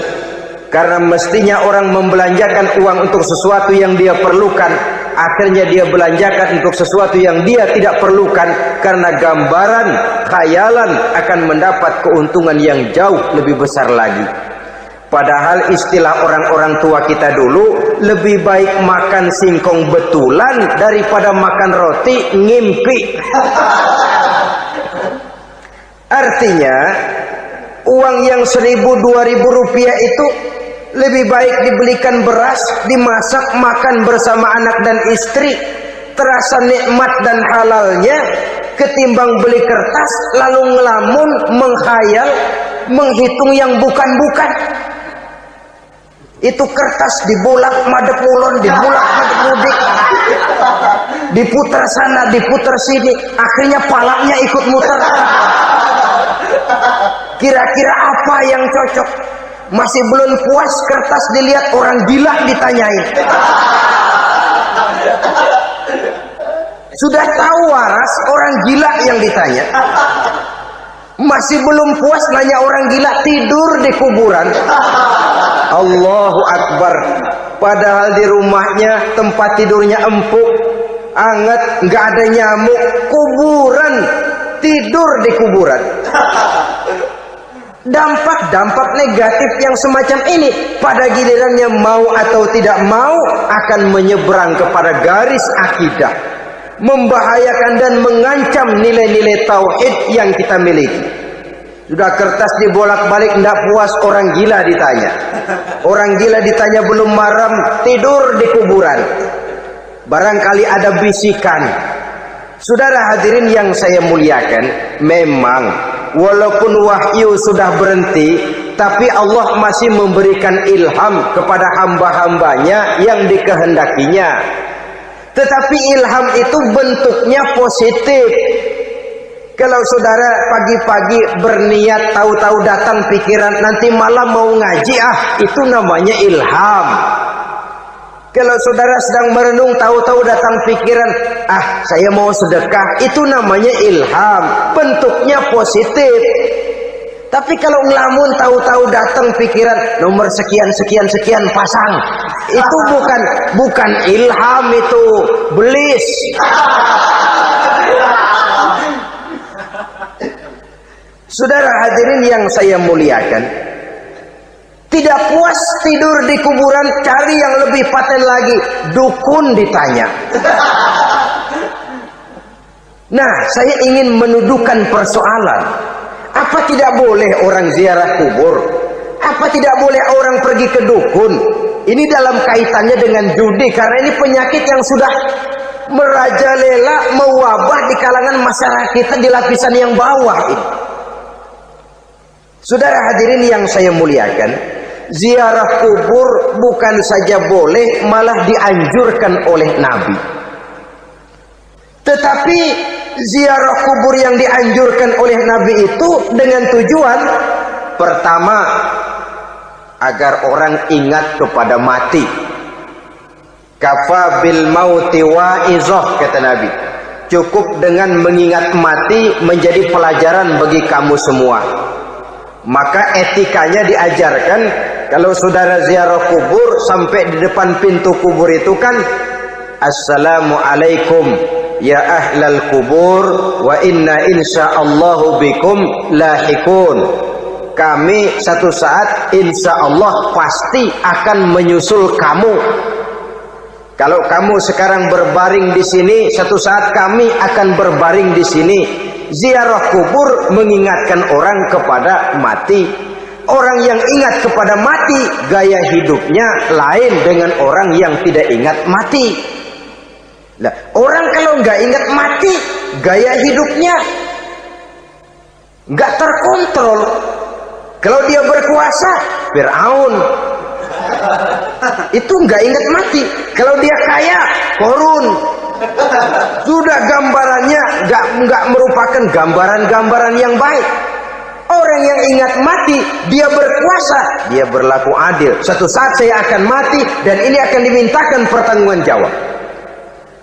Karena mestinya orang membelanjakan uang untuk sesuatu yang dia perlukan, akhirnya dia belanjakan untuk sesuatu yang dia tidak perlukan, karena gambaran, khayalan akan mendapat keuntungan yang jauh lebih besar lagi. Padahal istilah orang-orang tua kita dulu, lebih baik makan singkong betulan daripada makan roti ngimpi. Artinya uang yang 1.000-2.000 rupiah itu lebih baik dibelikan beras, dimasak, makan bersama anak dan istri, terasa nikmat dan halalnya, ketimbang beli kertas lalu ngelamun, menghayal, menghitung yang bukan-bukan. Itu kertas dibolak madep ulon, dibolak madep mudik, diputar sana, diputar sini, akhirnya palanya ikut muter. Kira-kira apa yang cocok? Masih belum puas, kertas dilihat, orang gila ditanyain. Sudah tahu waras, orang gila yang ditanya. Masih belum puas, nanya orang gila, tidur di kuburan. Allahu Akbar. Padahal di rumahnya tempat tidurnya empuk, anget, nggak ada nyamuk. Kuburan, tidur di kuburan. Dampak-dampak negatif yang semacam ini pada gilirannya mau atau tidak mau akan menyeberang kepada garis akidah, membahayakan dan mengancam nilai-nilai tauhid yang kita miliki. Sudah kertas dibolak-balik, tidak puas, orang gila ditanya. Orang gila ditanya belum maram, tidur di kuburan. Barangkali ada bisikan. Saudara hadirin yang saya muliakan, memang walaupun wahyu sudah berhenti, tapi Allah masih memberikan ilham kepada hamba-hambanya yang dikehendakinya. Tetapi ilham itu bentuknya positif. Kalau saudara pagi-pagi berniat, tahu-tahu datang pikiran nanti malam mau ngaji, itu namanya ilham. Kalau saudara sedang merenung, tahu-tahu datang pikiran, saya mau sedekah, itu namanya ilham, bentuknya positif. Tapi kalau ngelamun, tahu-tahu datang pikiran nomor sekian sekian sekian pasang, itu bukan ilham, itu belis. Saudara hadirin yang saya muliakan, Tidak puas tidur di kuburan, cari yang lebih paten lagi, dukun ditanya. Nah, saya ingin menuduhkan persoalan. Apa tidak boleh orang ziarah kubur? Apa tidak boleh orang pergi ke dukun? Ini dalam kaitannya dengan judi, karena ini penyakit yang sudah merajalela, mewabah di kalangan masyarakat kita di lapisan yang bawah ini. Saudara hadirin yang saya muliakan, ziarah kubur bukan saja boleh, malah dianjurkan oleh Nabi. Tetapi ziarah kubur yang dianjurkan oleh Nabi itu dengan tujuan pertama, agar orang ingat kepada mati. Kafa bil mauti wa'izah, kata Nabi. Cukup dengan mengingat mati menjadi pelajaran bagi kamu semua. Maka etikanya diajarkan, kalau saudara ziarah kubur, sampai di depan pintu kubur itu kan, Assalamualaikum ya ahlal kubur wa inna insyaallahu bikum lahikun. Kami satu saat insya Allah pasti akan menyusul kamu. Kalau kamu sekarang berbaring di sini, satu saat kami akan berbaring di sini. Ziarah kubur mengingatkan orang kepada mati. Orang yang ingat kepada mati, gaya hidupnya lain dengan orang yang tidak ingat mati. Nah, orang kalau nggak ingat mati, gaya hidupnya nggak terkontrol. Kalau dia berkuasa, Fir'aun. Itu nggak ingat mati. Kalau dia kaya, Korun. Sudah gambarannya nggak merupakan gambaran-gambaran yang baik. Orang yang ingat mati, dia berkuasa, dia berlaku adil. Suatu saat saya akan mati dan ini akan dimintakan pertanggungan jawab.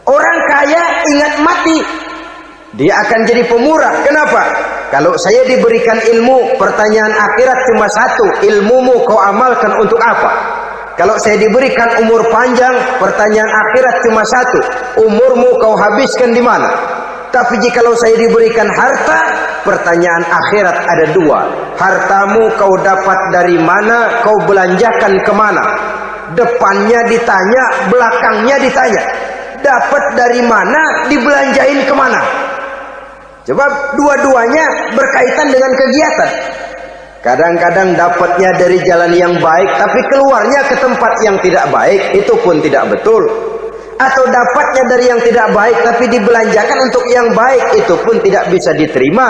Orang kaya ingat mati, dia akan jadi pemurah. Kenapa? Kalau saya diberikan ilmu, pertanyaan akhirat cuma satu, ilmumu kau amalkan untuk apa? Kalau saya diberikan umur panjang, pertanyaan akhirat cuma satu, umurmu kau habiskan di mana? Tapi jikalau saya diberikan harta, pertanyaan akhirat ada dua, hartamu kau dapat dari mana, kau belanjakan kemana? Depannya ditanya, belakangnya ditanya. Dapat dari mana, dibelanjain kemana? Coba dua-duanya berkaitan dengan kegiatan. Kadang-kadang dapatnya dari jalan yang baik, tapi keluarnya ke tempat yang tidak baik, itu pun tidak betul. Atau dapatnya dari yang tidak baik, tapi dibelanjakan untuk yang baik, itu pun tidak bisa diterima.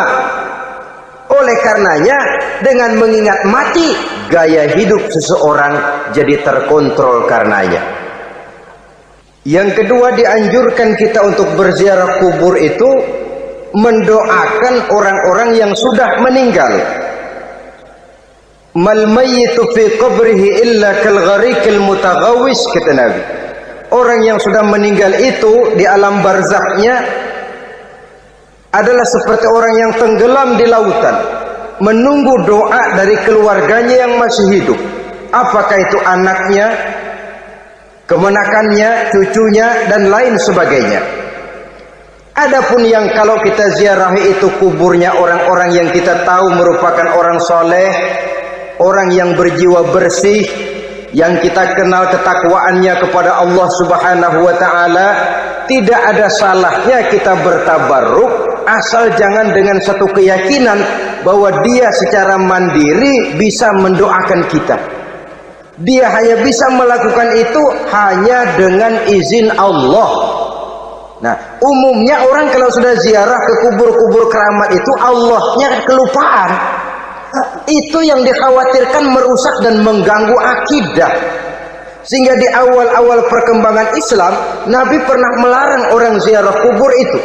Oleh karenanya, dengan mengingat mati, gaya hidup seseorang jadi terkontrol karenanya. Yang kedua, dianjurkan kita untuk berziarah kubur itu mendoakan orang-orang yang sudah meninggal. Mal mayyitu fi qabrihi illa kal gharikil mutaghawis, kata Nabi. Orang yang sudah meninggal itu di alam barzakhnya adalah seperti orang yang tenggelam di lautan, menunggu doa dari keluarganya yang masih hidup. Apakah itu anaknya, kemenakannya, cucunya, dan lain sebagainya. Adapun yang kalau kita ziarahi itu kuburnya orang-orang yang kita tahu merupakan orang soleh, orang yang berjiwa bersih, yang kita kenal ketakwaannya kepada Allah Subhanahu wa ta'ala, tidak ada salahnya kita bertabarruk, asal jangan dengan satu keyakinan bahwa dia secara mandiri bisa mendoakan kita. Dia hanya bisa melakukan itu hanya dengan izin Allah. Nah, umumnya orang kalau sudah ziarah ke kubur-kubur keramat itu, Allahnya kelupaan. Itu yang dikhawatirkan merusak dan mengganggu akidah. Sehingga di awal-awal perkembangan Islam, Nabi pernah melarang orang ziarah kubur itu.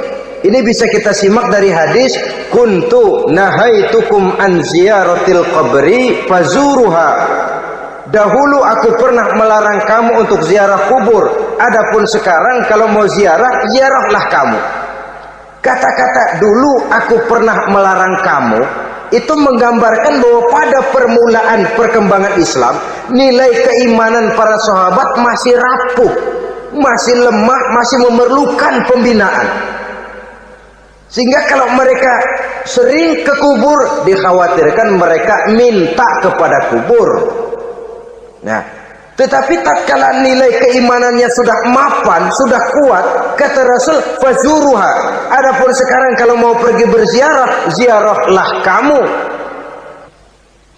Ini bisa kita simak dari hadis, kuntu nahaitukum an ziyaratil qabri fazuruha. Dahulu aku pernah melarang kamu untuk ziarah kubur. Adapun sekarang kalau mau ziarah, ziarahlah kamu. Kata-kata dulu aku pernah melarang kamu itu menggambarkan bahwa pada permulaan perkembangan Islam, nilai keimanan para sahabat masih rapuh, masih lemah, masih memerlukan pembinaan. Sehingga kalau mereka sering ke kubur, dikhawatirkan mereka minta kepada kubur. Nah, tetapi tatkala nilai keimanannya sudah mapan, sudah kuat, kata Rasul, fazuruha. Adapun sekarang kalau mau pergi berziarah, ziarahlah kamu.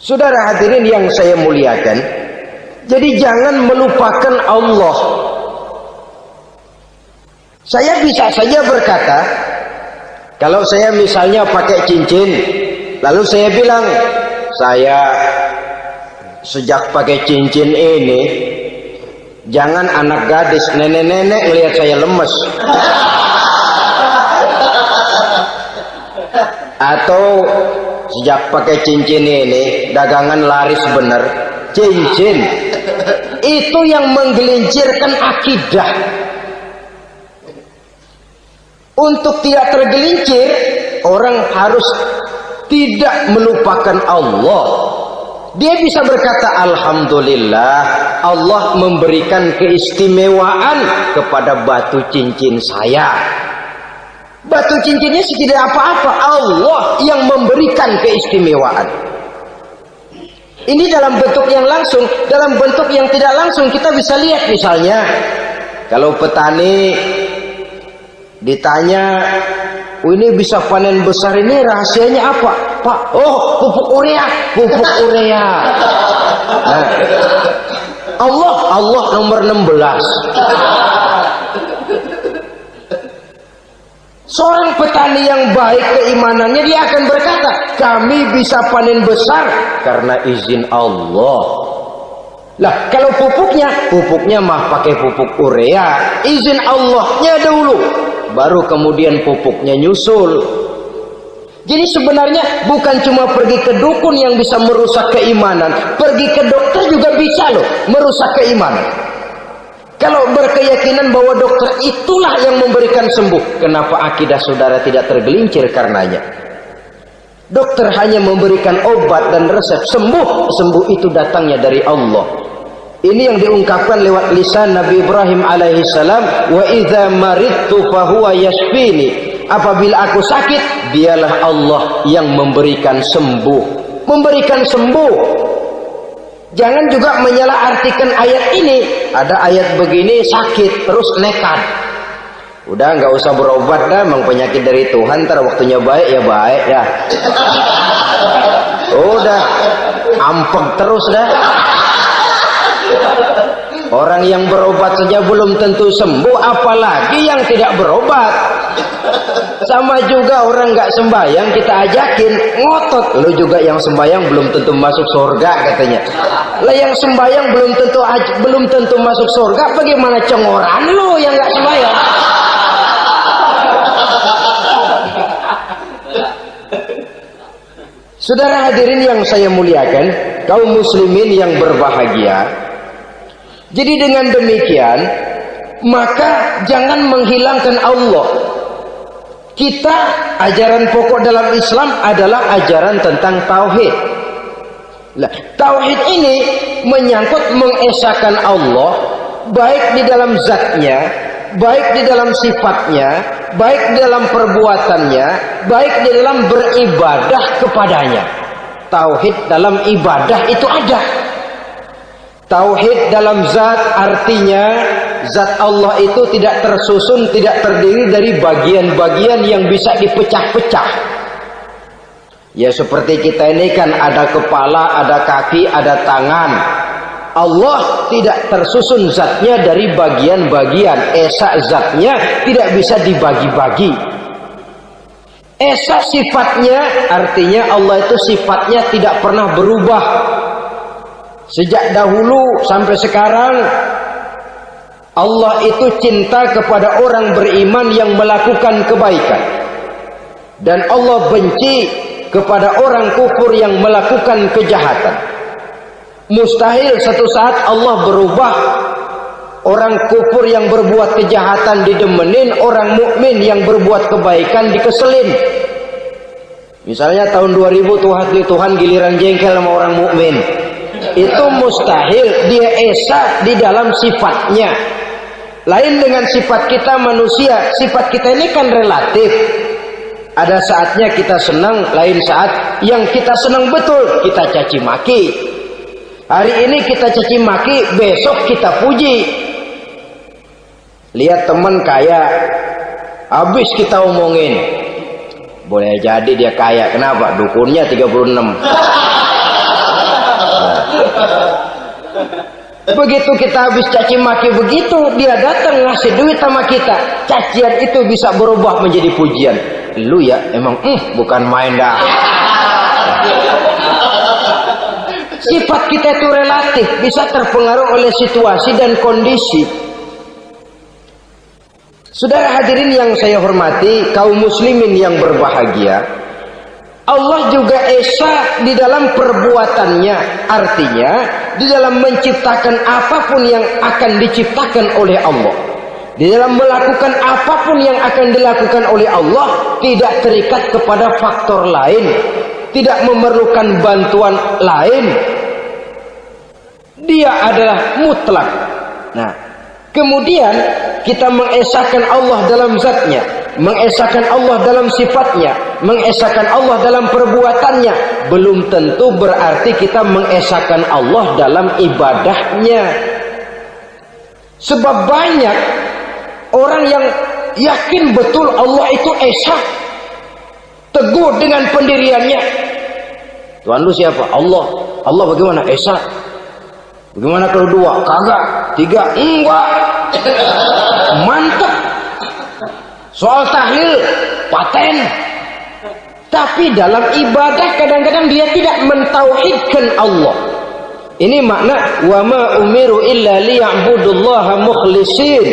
Saudara hadirin yang saya muliakan, jadi jangan melupakan Allah. Saya bisa saja berkata, kalau saya misalnya pakai cincin, lalu saya bilang, saya sejak pakai cincin ini, jangan anak gadis, nenek-nenek melihat saya lemes. Atau sejak pakai cincin ini, dagangan laris bener. Cincin itu yang menggelincirkan akidah. Untuk tidak tergelincir, orang harus tidak melupakan Allah. Dia bisa berkata, alhamdulillah, Allah memberikan keistimewaan kepada batu cincin saya. Batu cincinnya tidak apa-apa, Allah yang memberikan keistimewaan. Ini dalam bentuk yang langsung. Dalam bentuk yang tidak langsung kita bisa lihat, misalnya kalau petani ditanya, ini bisa panen besar ini rahasianya apa, Pak? Oh, pupuk urea, pupuk urea. Nah, Allah nomor 16. Seorang petani yang baik keimanannya, dia akan berkata, kami bisa panen besar karena izin Allah. Lah, kalau pupuknya mah pakai pupuk urea, izin Allahnya dulu, baru kemudian pupuknya nyusul. Jadi sebenarnya bukan cuma pergi ke dukun yang bisa merusak keimanan, pergi ke dokter juga bisa loh merusak keimanan. Kalau berkeyakinan bahwa dokter itulah yang memberikan sembuh, kenapa akidah saudara tidak tergelincir karenanya? Dokter hanya memberikan obat dan resep, sembuh itu datangnya dari Allah. Ini yang diungkapkan lewat lisan Nabi Ibrahim alaihi salam, wa idza maridtu fahuwa yashfini. Apabila aku sakit, dialah Allah yang memberikan sembuh. Memberikan sembuh. Jangan juga menyalahartikan ayat ini. Ada ayat begini sakit terus nekat. Udah nggak usah berobat dah, memang penyakit dari Tuhan, ntar waktunya baik ya baik dah. Udah ampeg terus dah. Orang yang berobat saja belum tentu sembuh, apalagi yang tidak berobat. Sama juga orang nggak sembahyang kita ajakin ngotot, lu juga yang sembahyang belum tentu masuk surga katanya. Lah yang sembahyang belum tentu masuk surga, bagaimana cengoran lu yang nggak sembahyang? Saudara hadirin yang saya muliakan, kaum muslimin yang berbahagia. Jadi dengan demikian, maka jangan menghilangkan Allah. Kita, ajaran pokok dalam Islam adalah ajaran tentang tauhid. Nah, tauhid ini menyangkut mengesahkan Allah, baik di dalam zatnya, baik di dalam sifatnya, baik di dalam perbuatannya, baik di dalam beribadah kepadanya. Tauhid dalam ibadah itu ada. Tauhid dalam zat artinya zat Allah itu tidak tersusun, tidak terdiri dari bagian-bagian yang bisa dipecah-pecah. Ya seperti kita ini kan ada kepala, ada kaki, ada tangan. Allah tidak tersusun zatnya dari bagian-bagian. Esa zatnya tidak bisa dibagi-bagi. Esa sifatnya artinya Allah itu sifatnya tidak pernah berubah. Sejak dahulu sampai sekarang, Allah itu cinta kepada orang beriman yang melakukan kebaikan, dan Allah benci kepada orang kufur yang melakukan kejahatan. Mustahil satu saat Allah berubah. Orang kufur yang berbuat kejahatan didemenin, orang mukmin yang berbuat kebaikan dikeselin. Misalnya tahun 2000 Tuhan giliran jengkel sama orang mukmin. Itu mustahil, dia esa di dalam sifatnya. Lain dengan sifat kita manusia. Sifat kita ini kan relatif. Ada saatnya kita senang, lain saat yang kita senang betul kita caci maki. Hari ini kita caci maki, besok kita puji. Lihat teman kaya, habis kita omongin. Boleh jadi dia kaya, kenapa? Dukunnya 36. Begitu kita habis caci maki begitu, dia datang ngasih duit sama kita. Cacian itu bisa berubah menjadi pujian. Lu ya emang bukan main dah. Sifat kita itu relatif, bisa terpengaruh oleh situasi dan kondisi. Saudara hadirin yang saya hormati, kaum muslimin yang berbahagia, Allah juga esa di dalam perbuatannya. Artinya di dalam menciptakan apapun yang akan diciptakan oleh Allah, di dalam melakukan apapun yang akan dilakukan oleh Allah, tidak terikat kepada faktor lain, tidak memerlukan bantuan lain. Dia adalah mutlak. Nah, kemudian kita mengesahkan Allah dalam zatnya, mengesahkan Allah dalam sifatnya, mengesahkan Allah dalam perbuatannya. Belum tentu berarti kita mengesahkan Allah dalam ibadahnya. Sebab banyak orang yang yakin betul Allah itu esa, teguh dengan pendiriannya. Tuhan lu siapa? Allah. Allah bagaimana? Esa. Bagaimana kalau 2? Kagak. 3? Enggak. Mantap. Soal tahlil paten. Tapi dalam ibadah kadang-kadang dia tidak mentauhidkan Allah. Ini makna wa ma umiru illa liya'budullaha mukhlisin.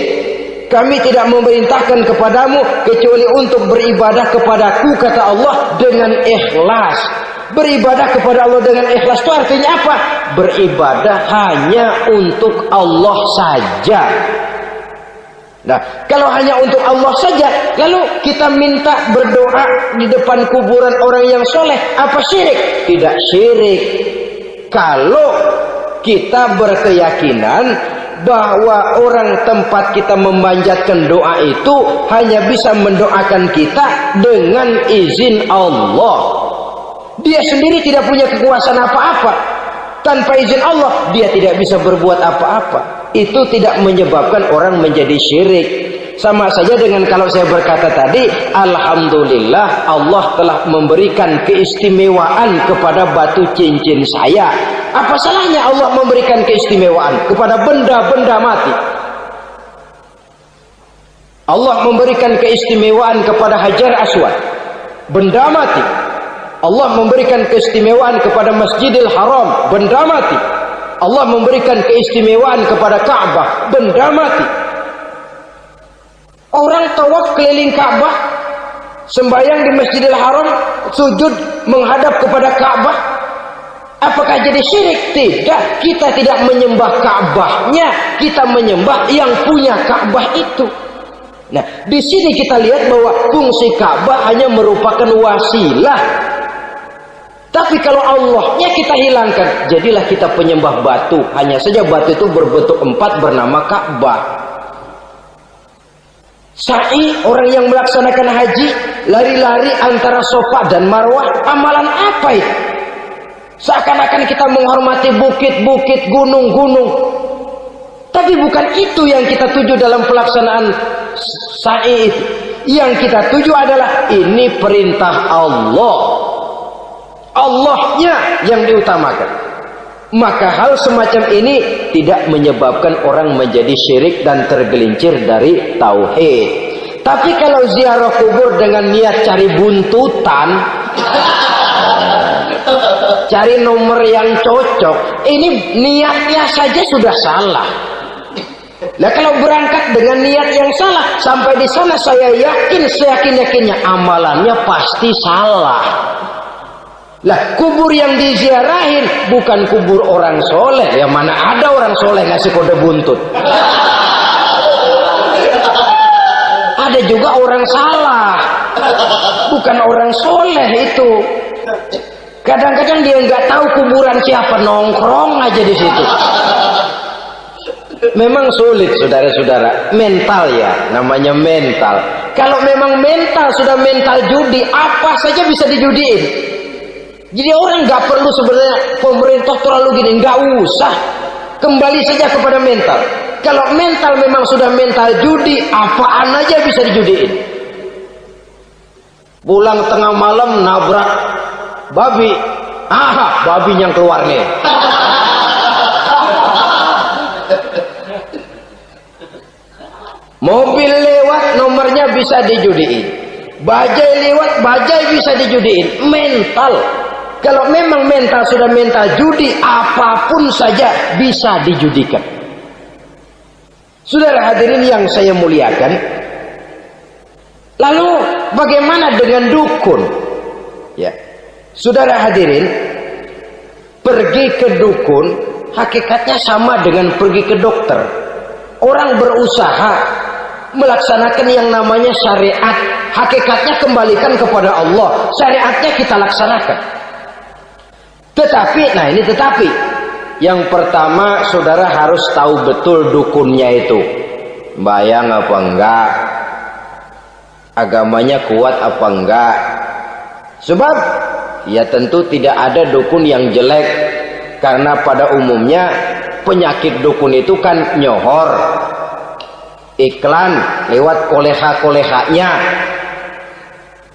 Kami tidak memerintahkan kepadamu kecuali untuk beribadah kepadaku, kata Allah, dengan ikhlas. Beribadah kepada Allah dengan ikhlas itu artinya apa? Beribadah hanya untuk Allah saja. Nah, kalau hanya untuk Allah saja, lalu kita minta berdoa di depan kuburan orang yang soleh, apa syirik? Tidak syirik. Kalau kita berkeyakinan bahwa orang tempat kita memanjatkan doa itu hanya bisa mendoakan kita dengan izin Allah. Dia sendiri tidak punya kekuasaan apa-apa. Tanpa izin Allah dia tidak bisa berbuat apa-apa. Itu tidak menyebabkan orang menjadi syirik. Sama saja dengan kalau saya berkata tadi, alhamdulillah Allah telah memberikan keistimewaan kepada batu cincin saya. Apa salahnya Allah memberikan keistimewaan kepada benda-benda mati? Allah memberikan keistimewaan kepada Hajar Aswad, benda mati. Allah memberikan keistimewaan kepada Masjidil Haram, benda mati. Allah memberikan keistimewaan kepada Ka'bah, benda mati. Orang tawaf keliling Ka'bah, sembahyang di Masjidil Haram, sujud menghadap kepada Ka'bah. Apakah jadi syirik? Tidak. Kita tidak menyembah Ka'bahnya, kita menyembah yang punya Ka'bah itu. Nah, di sini kita lihat bahwa fungsi Ka'bah hanya merupakan wasilah. Tapi kalau Allahnya kita hilangkan, jadilah kita penyembah batu. Hanya saja batu itu berbentuk 4 bernama Ka'bah. Sa'i, orang yang melaksanakan haji, lari-lari antara Safa dan Marwah, amalan apa itu? Seakan-akan kita menghormati bukit-bukit, gunung-gunung. Tapi bukan itu yang kita tuju dalam pelaksanaan sa'i itu. Yang kita tuju adalah ini perintah Allah. Allahnya yang diutamakan. Maka hal semacam ini tidak menyebabkan orang menjadi syirik dan tergelincir dari tauhid. Tapi kalau ziarah kubur dengan niat cari buntutan, cari nomor yang cocok, ini niatnya saja sudah salah. Nah, kalau berangkat dengan niat yang salah, sampai di sana saya yakin, seyakin-yakinnya amalannya pasti salah. Lah, kubur yang diziarahin bukan kubur orang soleh. Yang mana ada orang soleh ngasih kode buntut. Ada juga orang salah, bukan orang soleh itu. Kadang-kadang dia nggak tahu kuburan siapa, nongkrong aja di situ. Memang sulit, saudara-saudara. Mental ya, namanya mental. Kalau memang mental sudah mental judi, apa saja bisa dijudiin. Jadi orang nggak perlu sebenarnya pemerintah terlalu gini, nggak usah. Kembali saja kepada mental. Kalau mental memang sudah mental judi, apaan aja bisa dijudiin. Pulang tengah malam nabrak babi, babi yang keluar nih. Mobil lewat, nomornya bisa dijudiin. Bajai lewat, bajai bisa dijudiin. Mental. Kalau memang mental sudah mental judi, apapun saja bisa dijudikan. Saudara hadirin yang saya muliakan, lalu bagaimana dengan dukun? Ya, saudara hadirin, pergi ke dukun hakikatnya sama dengan pergi ke dokter. Orang berusaha melaksanakan yang namanya syariat, hakikatnya kembalikan kepada Allah. Syariatnya kita laksanakan. Tetapi, nah ini tetapi, yang pertama saudara harus tahu betul dukunnya itu bayang apa enggak, agamanya kuat apa enggak. Sebab ya tentu tidak ada dukun yang jelek, karena pada umumnya penyakit dukun itu kan nyohor, iklan lewat koleha-kolehanya.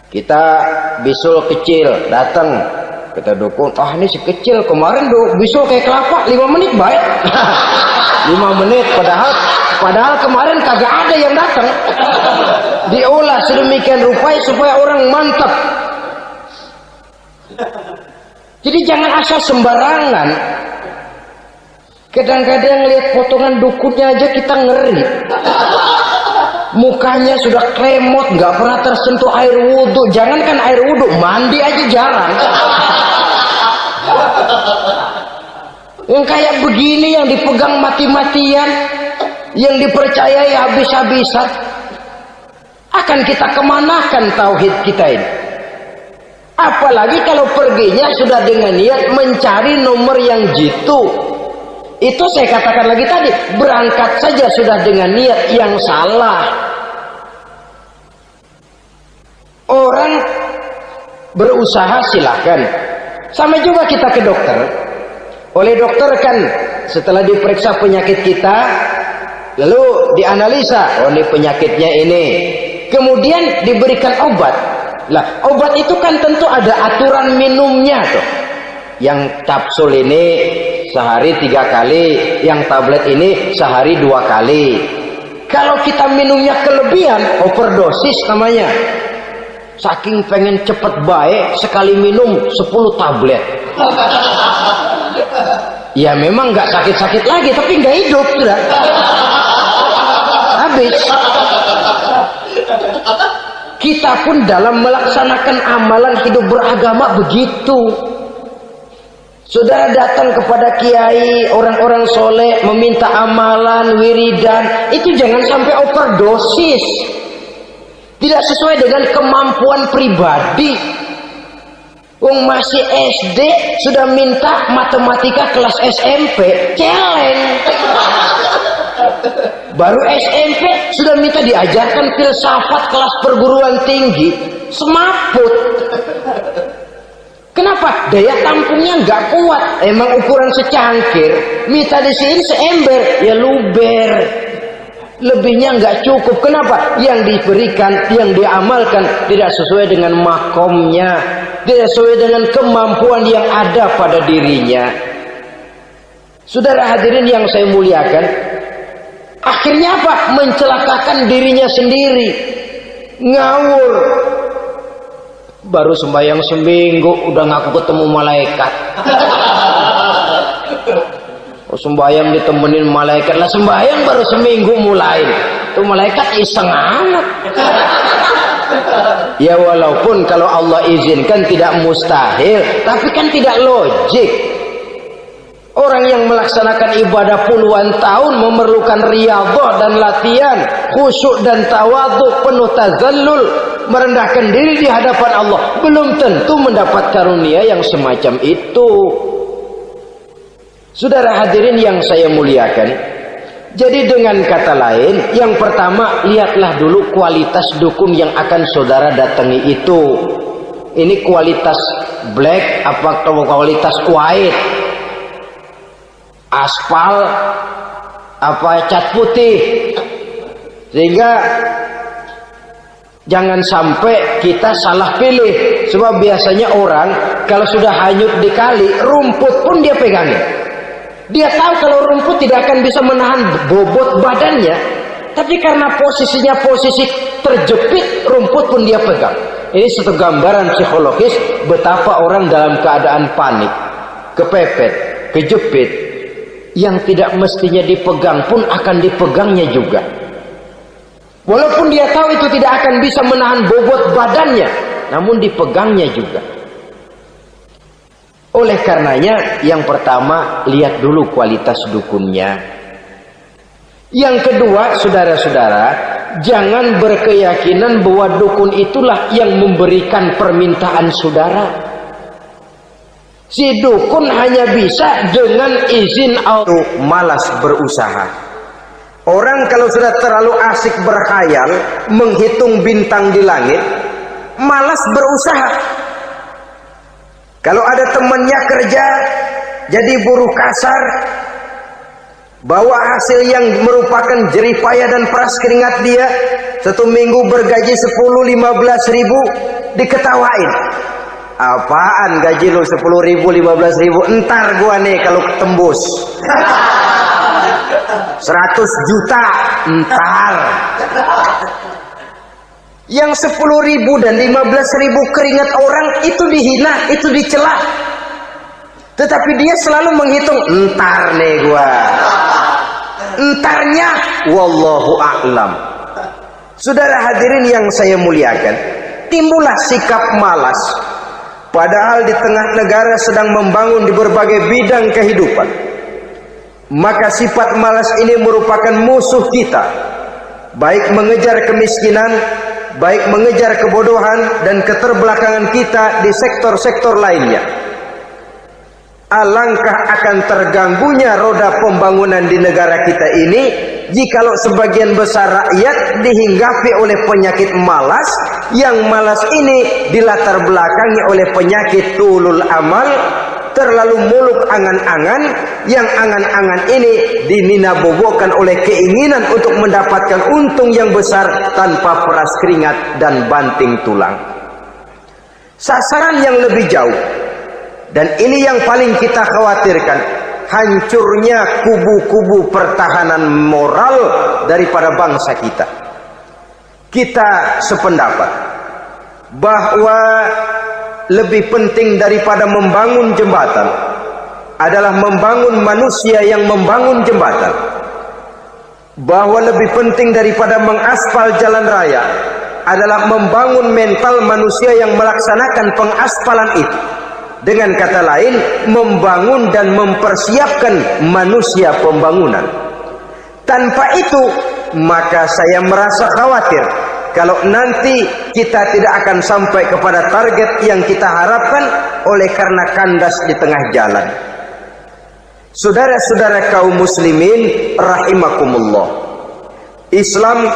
Kita bisul kecil datang, kata dukun, ini si kecil kemarin bisul kayak kelapa 5 menit baik. 5 menit padahal kemarin kagak ada yang datang. Diolah sedemikian rupa supaya orang mantap. Jadi jangan asal sembarangan. Kadang-kadang lihat potongan dukunnya aja kita ngeri. Mukanya sudah kremot, nggak pernah tersentuh air wudhu. Jangankan air wudhu, mandi aja jarang. Yang kayak begini yang dipegang mati-matian, yang dipercayai habis-habisan, akan kita kemanakan tauhid kita ini? Apalagi kalau perginya sudah dengan niat mencari nomor yang jitu. Itu saya katakan lagi tadi, berangkat saja sudah dengan niat yang salah. Orang berusaha silahkan. Sama juga kita ke dokter. Oleh dokter kan setelah diperiksa penyakit kita, lalu dianalisa, ini penyakitnya ini. Kemudian diberikan obat. Lah, obat itu kan tentu ada aturan minumnya tuh. Yang kapsul ini sehari 3 kali, yang tablet ini sehari 2 kali. Kalau kita minumnya kelebihan, overdosis namanya. Saking pengen cepet baik, sekali minum 10 tablet. Ya memang nggak sakit-sakit lagi, tapi nggak hidup sudah. Habis. Kita pun dalam melaksanakan amalan hidup beragama begitu. Saudara datang kepada kiai, orang-orang soleh, meminta amalan, wiridan, itu jangan sampai overdosis. Tidak sesuai dengan kemampuan pribadi. Masih SD sudah minta matematika kelas SMP, celeng. Baru SMP sudah minta diajarkan filsafat kelas perguruan tinggi, semaput. Kenapa? Daya tampungnya nggak kuat. Emang ukuran secangkir, minta di sini seember, ya luber. Lebihnya nggak cukup. Kenapa? Yang diberikan, yang diamalkan tidak sesuai dengan makomnya, tidak sesuai dengan kemampuan yang ada pada dirinya. Saudara hadirin yang saya muliakan, akhirnya apa? Mencelakakan dirinya sendiri, ngawur. Baru sembahyang seminggu udah ngaku ketemu malaikat. Sembahyang ditemenin malaikat, lah sembahyang baru seminggu mulai. Itu malaikat iseng amat. Ya walaupun kalau Allah izinkan tidak mustahil, tapi kan tidak logik. Orang yang melaksanakan ibadah puluhan tahun memerlukan riyadhah dan latihan, khusyuk dan tawadhu, penuh tazallul, merendahkan diri di hadapan Allah, belum tentu mendapat karunia yang semacam itu. Saudara hadirin yang saya muliakan, jadi dengan kata lain, yang pertama lihatlah dulu kualitas dukun yang akan saudara datangi itu. ini kualitas black apa kualitas white, aspal apa cat putih, sehingga jangan sampai kita salah pilih. Sebab biasanya orang kalau sudah hanyut di kali, rumput pun dia pegangin. Dia tahu kalau rumput tidak akan bisa menahan bobot badannya, tapi karena posisinya posisi terjepit, rumput pun dia pegang. Ini satu gambaran psikologis betapa orang dalam keadaan panik, kepepet, kejepit, yang tidak mestinya dipegang pun akan dipegangnya juga. Walaupun dia tahu itu tidak akan bisa menahan bobot badannya, namun dipegangnya juga. Oleh karenanya, yang pertama, lihat dulu kualitas dukunnya. Yang kedua, saudara-saudara, jangan berkeyakinan bahwa dukun itulah yang memberikan permintaan saudara. Si dukun hanya bisa dengan izin Allah. Malas berusaha. Orang kalau sudah terlalu asik berkhayal, menghitung bintang di langit, malas berusaha. Kalau ada temannya kerja jadi buruh kasar, bawa hasil yang merupakan jeripaya dan peras keringat dia, satu minggu bergaji 10-15 ribu, diketawain. Apaan gaji lu 10 ribu 15 ribu, entar gua nih kalau tembus 100 juta entar. Yang 10 ribu dan 15 ribu keringat orang itu dihina, itu dicela. Tetapi dia selalu menghitung, entar nih gua, entarnya wallahu a'lam. Saudara hadirin yang saya muliakan, timbullah sikap malas. Padahal di tengah negara sedang membangun di berbagai bidang kehidupan. Maka sifat malas ini merupakan musuh kita. Baik mengejar kemiskinan, baik mengejar kebodohan dan keterbelakangan kita di sektor-sektor lainnya. Alangkah akan terganggunya roda pembangunan di negara kita ini jikalau sebagian besar rakyat dihinggapi oleh penyakit malas, yang malas ini dilatar belakangi oleh penyakit tulul amal, terlalu muluk angan-angan, yang angan-angan ini dininabobokan oleh keinginan untuk mendapatkan untung yang besar tanpa peras keringat dan banting tulang. Sasaran yang lebih jauh, dan ini yang paling kita khawatirkan, hancurnya kubu-kubu pertahanan moral daripada bangsa kita. Kita sependapat bahwa lebih penting daripada membangun jembatan adalah membangun manusia yang membangun jembatan. Bahwa lebih penting daripada mengaspal jalan raya adalah membangun mental manusia yang melaksanakan pengaspalan itu. Dengan kata lain, membangun dan mempersiapkan manusia pembangunan. Tanpa itu, maka saya merasa khawatir kalau nanti kita tidak akan sampai kepada target yang kita harapkan oleh karena kandas di tengah jalan. Saudara-saudara kaum muslimin rahimakumullah, Islam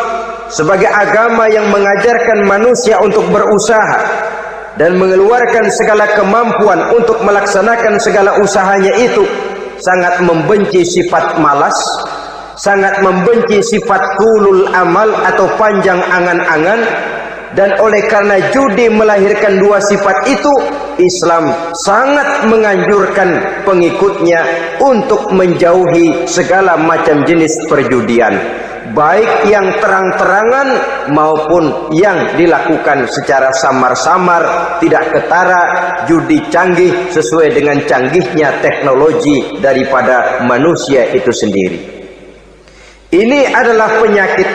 sebagai agama yang mengajarkan manusia untuk berusaha dan mengeluarkan segala kemampuan untuk melaksanakan segala usahanya itu, sangat membenci sifat malas, sangat membenci sifat tulul amal atau panjang angan-angan. Dan oleh karena judi melahirkan dua sifat itu, Islam sangat menganjurkan pengikutnya untuk menjauhi segala macam jenis perjudian, baik yang terang-terangan maupun yang dilakukan secara samar-samar, tidak ketara, judi canggih sesuai dengan canggihnya teknologi daripada manusia itu sendiri. Ini adalah penyakit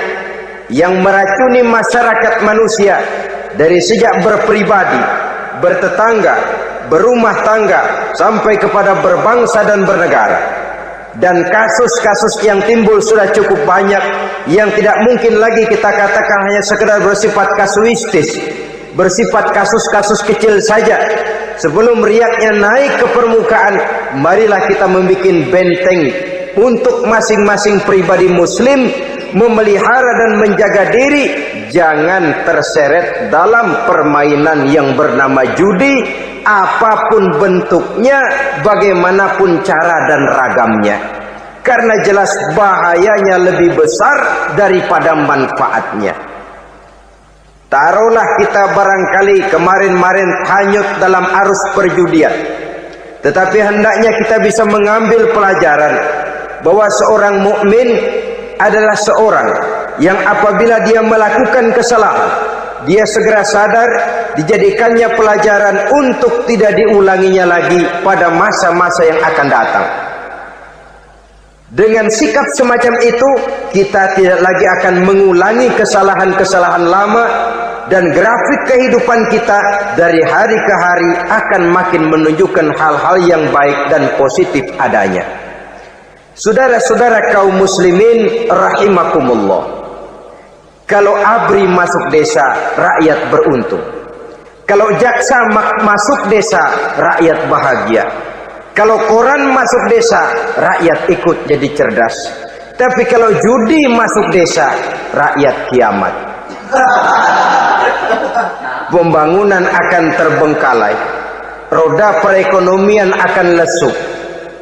yang meracuni masyarakat manusia dari sejak berpribadi, bertetangga, berumah tangga, sampai kepada berbangsa dan bernegara. Dan kasus-kasus yang timbul sudah cukup banyak, yang tidak mungkin lagi kita katakan hanya sekedar bersifat kasuistis, bersifat kasus-kasus kecil saja. Sebelum riaknya naik ke permukaan, marilah kita membuat benteng untuk masing-masing pribadi muslim memelihara dan menjaga diri, jangan terseret dalam permainan yang bernama judi, apapun bentuknya, bagaimanapun cara dan ragamnya. Karena jelas bahayanya lebih besar daripada manfaatnya. Taruhlah kita barangkali kemarin-marin hanyut dalam arus perjudian, tetapi hendaknya kita bisa mengambil pelajaran bahwa seorang mukmin adalah seorang yang apabila dia melakukan kesalahan, dia segera sadar, dijadikannya pelajaran untuk tidak diulanginya lagi pada masa-masa yang akan datang. Dengan sikap semacam itu, kita tidak lagi akan mengulangi kesalahan-kesalahan lama, dan grafik kehidupan kita dari hari ke hari akan makin menunjukkan hal-hal yang baik dan positif adanya. Saudara-saudara kaum muslimin rahimakumullah, kalau ABRI masuk desa, rakyat beruntung. Kalau jaksa masuk desa, rakyat bahagia. Kalau koran masuk desa, rakyat ikut jadi cerdas. Tapi kalau judi masuk desa, rakyat kiamat. Pembangunan akan terbengkalai, roda perekonomian akan lesu.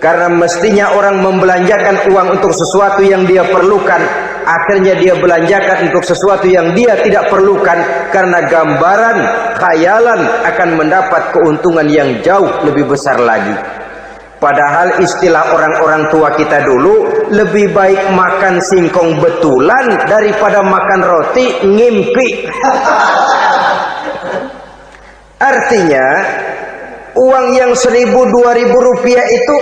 Karena mestinya orang membelanjakan uang untuk sesuatu yang dia perlukan, akhirnya dia belanjakan untuk sesuatu yang dia tidak perlukan, karena gambaran, khayalan akan mendapat keuntungan yang jauh lebih besar lagi. Padahal istilah orang-orang tua kita dulu, lebih baik makan singkong betulan daripada makan roti ngimpi. Artinya uang yang 1.000-2.000 rupiah itu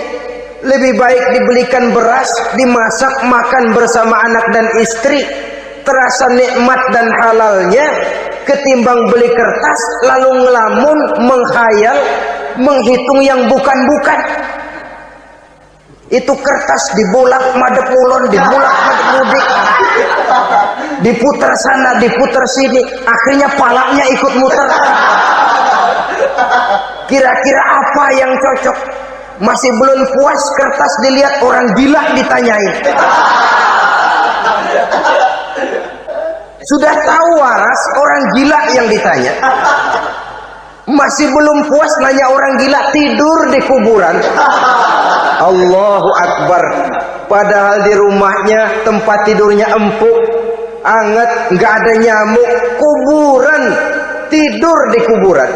lebih baik dibelikan beras, dimasak, makan bersama anak dan istri, terasa nikmat dan halalnya, ketimbang beli kertas lalu ngelamun, menghayal, menghitung yang bukan-bukan. Itu kertas dibolak madep ulon, dibolak madep mudik, diputar sana, diputar sini, akhirnya palanya ikut muter. Kira-kira apa yang cocok? Masih belum puas kertas dilihat, orang gila ditanyain. Sudah tahu waras, orang gila yang ditanya. Masih belum puas nanya orang gila, tidur di kuburan. Allahu Akbar. Padahal di rumahnya tempat tidurnya empuk, anget, nggak ada nyamuk. Kuburan, tidur di kuburan.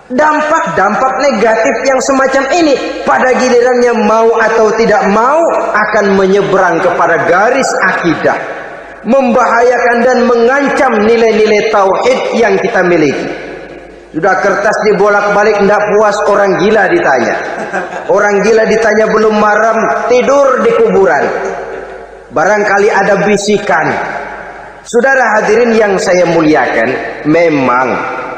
Dampak-dampak negatif yang semacam ini pada gilirannya mau atau tidak mau akan menyeberang kepada garis akidah, membahayakan dan mengancam nilai-nilai tauhid yang kita miliki. Sudah kertas dibolak-balik, tidak puas, orang gila ditanya. Orang gila ditanya belum maram, tidur di kuburan. Barangkali ada bisikan. Saudara hadirin yang saya muliakan, memang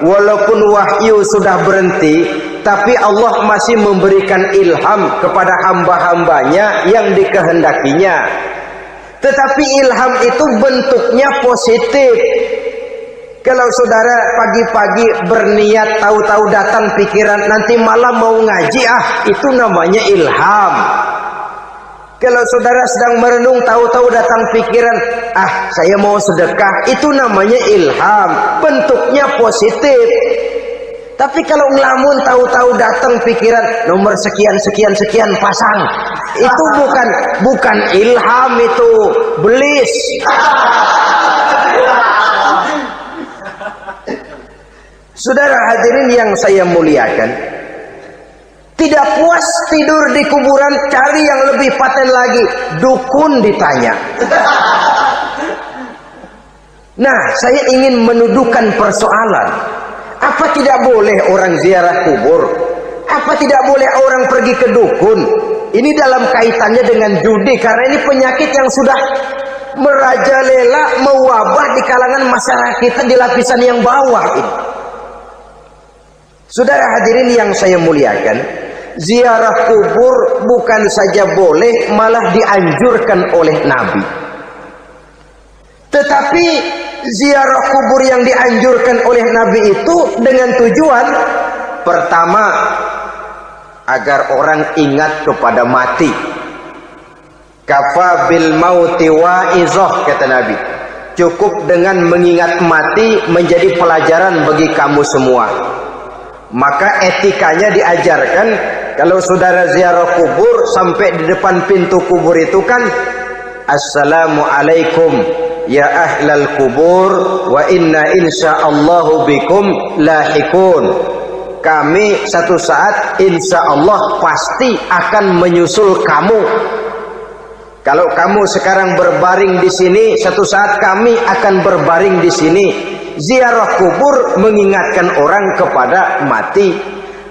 walaupun wahyu sudah berhenti, tapi Allah masih memberikan ilham kepada hamba-hambanya yang dikehendakinya. Tetapi ilham itu bentuknya positif. Kalau saudara pagi-pagi berniat, tahu-tahu datang pikiran nanti malam mau ngaji, itu namanya ilham. Kalau saudara sedang merenung, tahu-tahu datang pikiran, saya mau sedekah, itu namanya ilham, bentuknya positif. Tapi kalau ngelamun, tahu-tahu datang pikiran nomor sekian pasang, itu bukan ilham, itu belis. Saudara hadirin yang saya muliakan, tidak puas tidur di kuburan, cari yang lebih paten lagi, dukun ditanya. Nah, saya ingin menuduhkan persoalan. Apa tidak boleh orang ziarah kubur? Apa tidak boleh orang pergi ke dukun? Ini dalam kaitannya dengan judi, karena ini penyakit yang sudah merajalela, mewabah di kalangan masyarakat kita di lapisan yang bawah ini. Saudara hadirin yang saya muliakan, ziarah kubur bukan saja boleh, malah dianjurkan oleh Nabi. Tetapi ziarah kubur yang dianjurkan oleh Nabi itu dengan tujuan pertama, agar orang ingat kepada mati. Kafa bil mauti wa'izah, kata Nabi. Cukup dengan mengingat mati menjadi pelajaran bagi kamu semua. Maka etikanya diajarkan, kalau saudara ziarah kubur, sampai di depan pintu kubur itu kan, Assalamualaikum ya ahlal kubur wa inna insyaallahu bikum lahikun. Kami satu saat insya Allah pasti akan menyusul kamu. Kalau kamu sekarang berbaring di sini, satu saat kami akan berbaring di sini. Ziarah kubur mengingatkan orang kepada mati.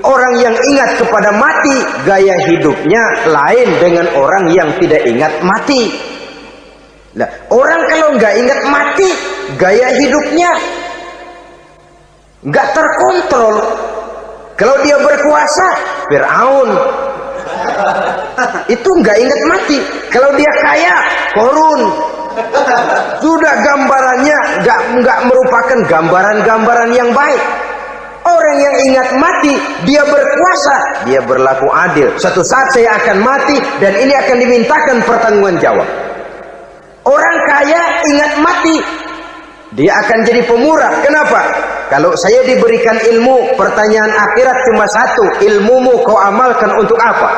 Orang yang ingat kepada mati, gaya hidupnya lain dengan orang yang tidak ingat mati. Nah, orang kalau nggak ingat mati, gaya hidupnya nggak terkontrol. Kalau dia berkuasa, Fir'aun. Itu nggak ingat mati. Kalau dia kaya, korun. Sudah gambarannya nggak merupakan gambaran-gambaran yang baik. Orang yang ingat mati, dia berkuasa, dia berlaku adil. Suatu saat saya akan mati dan ini akan dimintakan pertanggungan jawab. Orang kaya ingat mati, dia akan jadi pemurah. Kenapa? Kalau saya diberikan ilmu, pertanyaan akhirat cuma satu, ilmumu kau amalkan untuk apa?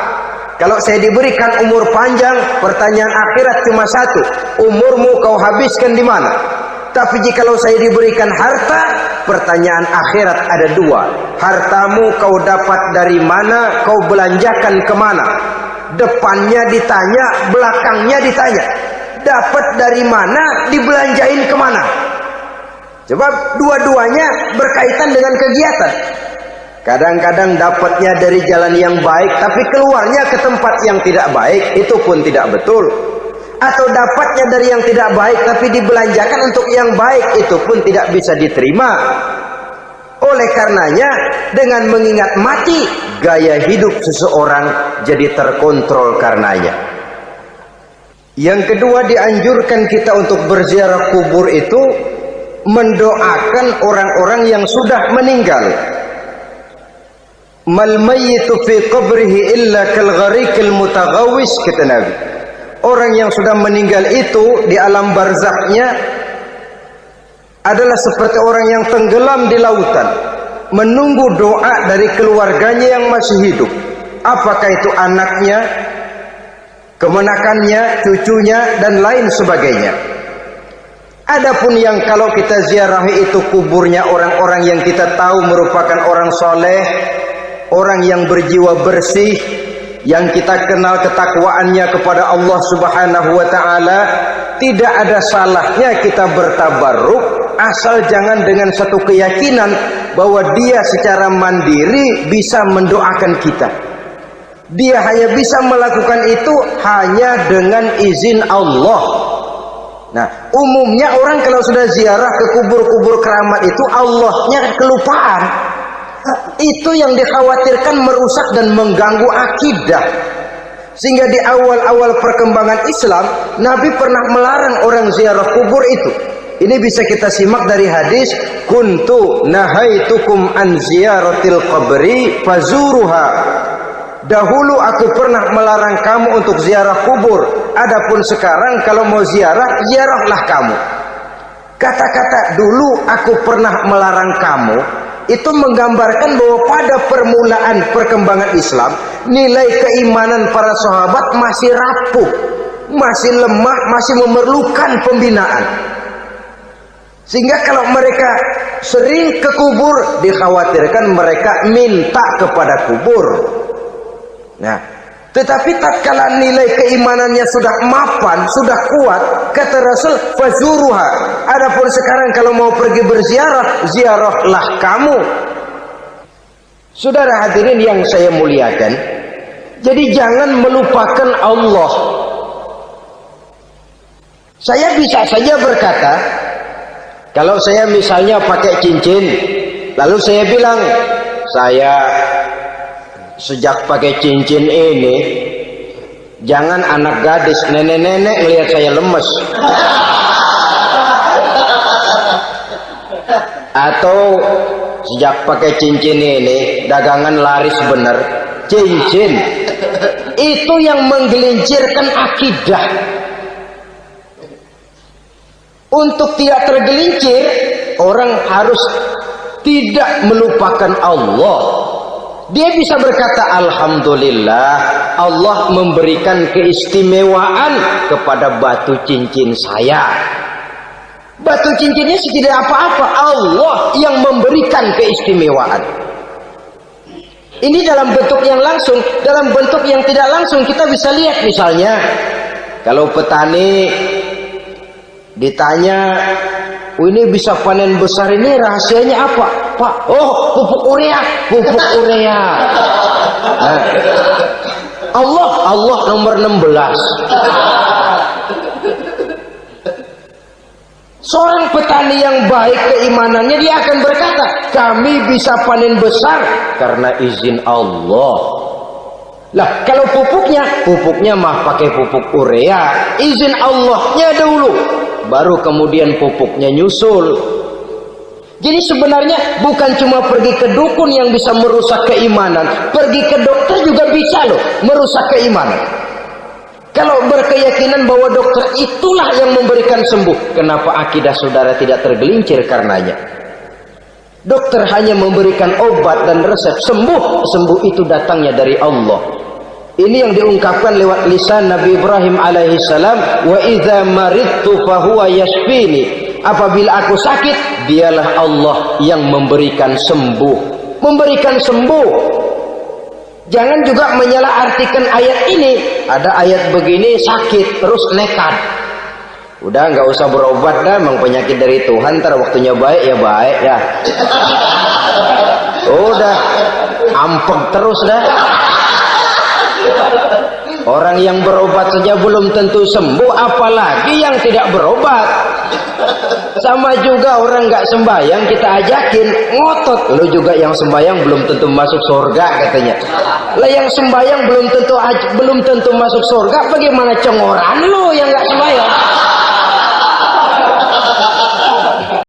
Kalau saya diberikan umur panjang, pertanyaan akhirat cuma satu, umurmu kau habiskan di mana? Tapi jikalau saya diberikan harta, pertanyaan akhirat ada dua, hartamu kau dapat dari mana, kau belanjakan kemana? Depannya ditanya, belakangnya ditanya. Dapat dari mana, dibelanjain kemana? Sebab dua-duanya berkaitan dengan kegiatan. Kadang-kadang dapatnya dari jalan yang baik, tapi keluarnya ke tempat yang tidak baik, itu pun tidak betul. Atau dapatnya dari yang tidak baik, tapi dibelanjakan untuk yang baik, itu pun tidak bisa diterima. Oleh karenanya, dengan mengingat mati, gaya hidup seseorang jadi terkontrol karenanya. Yang kedua, dianjurkan kita untuk berziarah kubur itu mendoakan orang-orang yang sudah meninggal. Mal mayyitu fi qabrihi illa kal gharikil mutaghawis, kata Nabi. Orang yang sudah meninggal itu di alam barzakhnya adalah seperti orang yang tenggelam di lautan, menunggu doa dari keluarganya yang masih hidup. Apakah itu anaknya, kemenakannya, cucunya, dan lain sebagainya. Adapun yang kalau kita ziarahi itu kuburnya orang-orang yang kita tahu merupakan orang soleh, orang yang berjiwa bersih, yang kita kenal ketakwaannya kepada Allah Subhanahu wa ta'ala, tidak ada salahnya kita bertabarruk, asal jangan dengan satu keyakinan bahwa dia secara mandiri bisa mendoakan kita. Dia hanya bisa melakukan itu hanya dengan izin Allah. Nah, umumnya orang kalau sudah ziarah ke kubur-kubur keramat itu Allahnya kelupaan. Itu yang dikhawatirkan merusak dan mengganggu akidah. Sehingga di awal-awal perkembangan Islam, Nabi pernah melarang orang ziarah kubur itu. Ini bisa kita simak dari hadis, kuntu nahaitukum an ziyaratil qabri fazuruha. Dahulu aku pernah melarang kamu untuk ziarah kubur. Adapun sekarang kalau mau ziarah, ziarahlah kamu. Kata-kata dulu aku pernah melarang kamu itu menggambarkan bahwa pada permulaan perkembangan Islam, nilai keimanan para sahabat masih rapuh, masih lemah, masih memerlukan pembinaan. Sehingga kalau mereka sering ke kubur, dikhawatirkan mereka minta kepada kubur. Nah, tetapi tatkala nilai keimanannya sudah mapan, sudah kuat, kata Rasul, fazuruha. Adapun sekarang kalau mau pergi berziarah, ziarahlah kamu. Saudara hadirin yang saya muliakan, jadi jangan melupakan Allah. Saya bisa saja berkata, kalau saya misalnya pakai cincin, lalu saya bilang, saya sejak pakai cincin ini, jangan anak gadis, nenek-nenek melihat saya lemes. Atau sejak pakai cincin ini, dagangan laris bener. Cincin itu yang menggelincirkan akidah. Untuk tidak tergelincir, orang harus tidak melupakan Allah. Dia bisa berkata, alhamdulillah, Allah memberikan keistimewaan kepada batu cincin saya. Batu cincinnya tidak apa-apa, Allah yang memberikan keistimewaan. Ini dalam bentuk yang langsung. Dalam bentuk yang tidak langsung kita bisa lihat, misalnya kalau petani ditanya, ini bisa panen besar ini rahasianya apa, Pak? Oh, pupuk urea, pupuk urea. Nah, Allah nomor 16. Seorang petani yang baik keimanannya, dia akan berkata, kami bisa panen besar karena izin Allah. Lah, kalau pupuknya mah pakai pupuk urea, izin Allahnya dulu, baru kemudian pupuknya nyusul. Jadi sebenarnya bukan cuma pergi ke dukun yang bisa merusak keimanan, pergi ke dokter juga bisa loh merusak keimanan. Kalau berkeyakinan bahwa dokter itulah yang memberikan sembuh, kenapa akidah saudara tidak tergelincir karenanya? Dokter hanya memberikan obat dan resep, sembuh itu datangnya dari Allah. Ini yang diungkapkan lewat lisan Nabi Ibrahim alaihissalam, wa idza maridtu fahuwa yashfini. Apabila aku sakit, dialah Allah yang memberikan sembuh. Memberikan sembuh. Jangan juga menyalahartikan ayat ini. Ada ayat begini sakit terus nekat. Udah nggak usah berobat dah, emang penyakit dari Tuhan, ntar waktunya baik ya baik ya. Udah ampek terus dah. Orang yang berobat saja belum tentu sembuh, apalagi yang tidak berobat. Sama juga orang nggak sembahyang kita ajakin ngotot, lo juga yang sembahyang belum tentu masuk surga katanya. Lah yang sembahyang belum tentu masuk surga, bagaimana cengoran lo yang nggak sembahyang?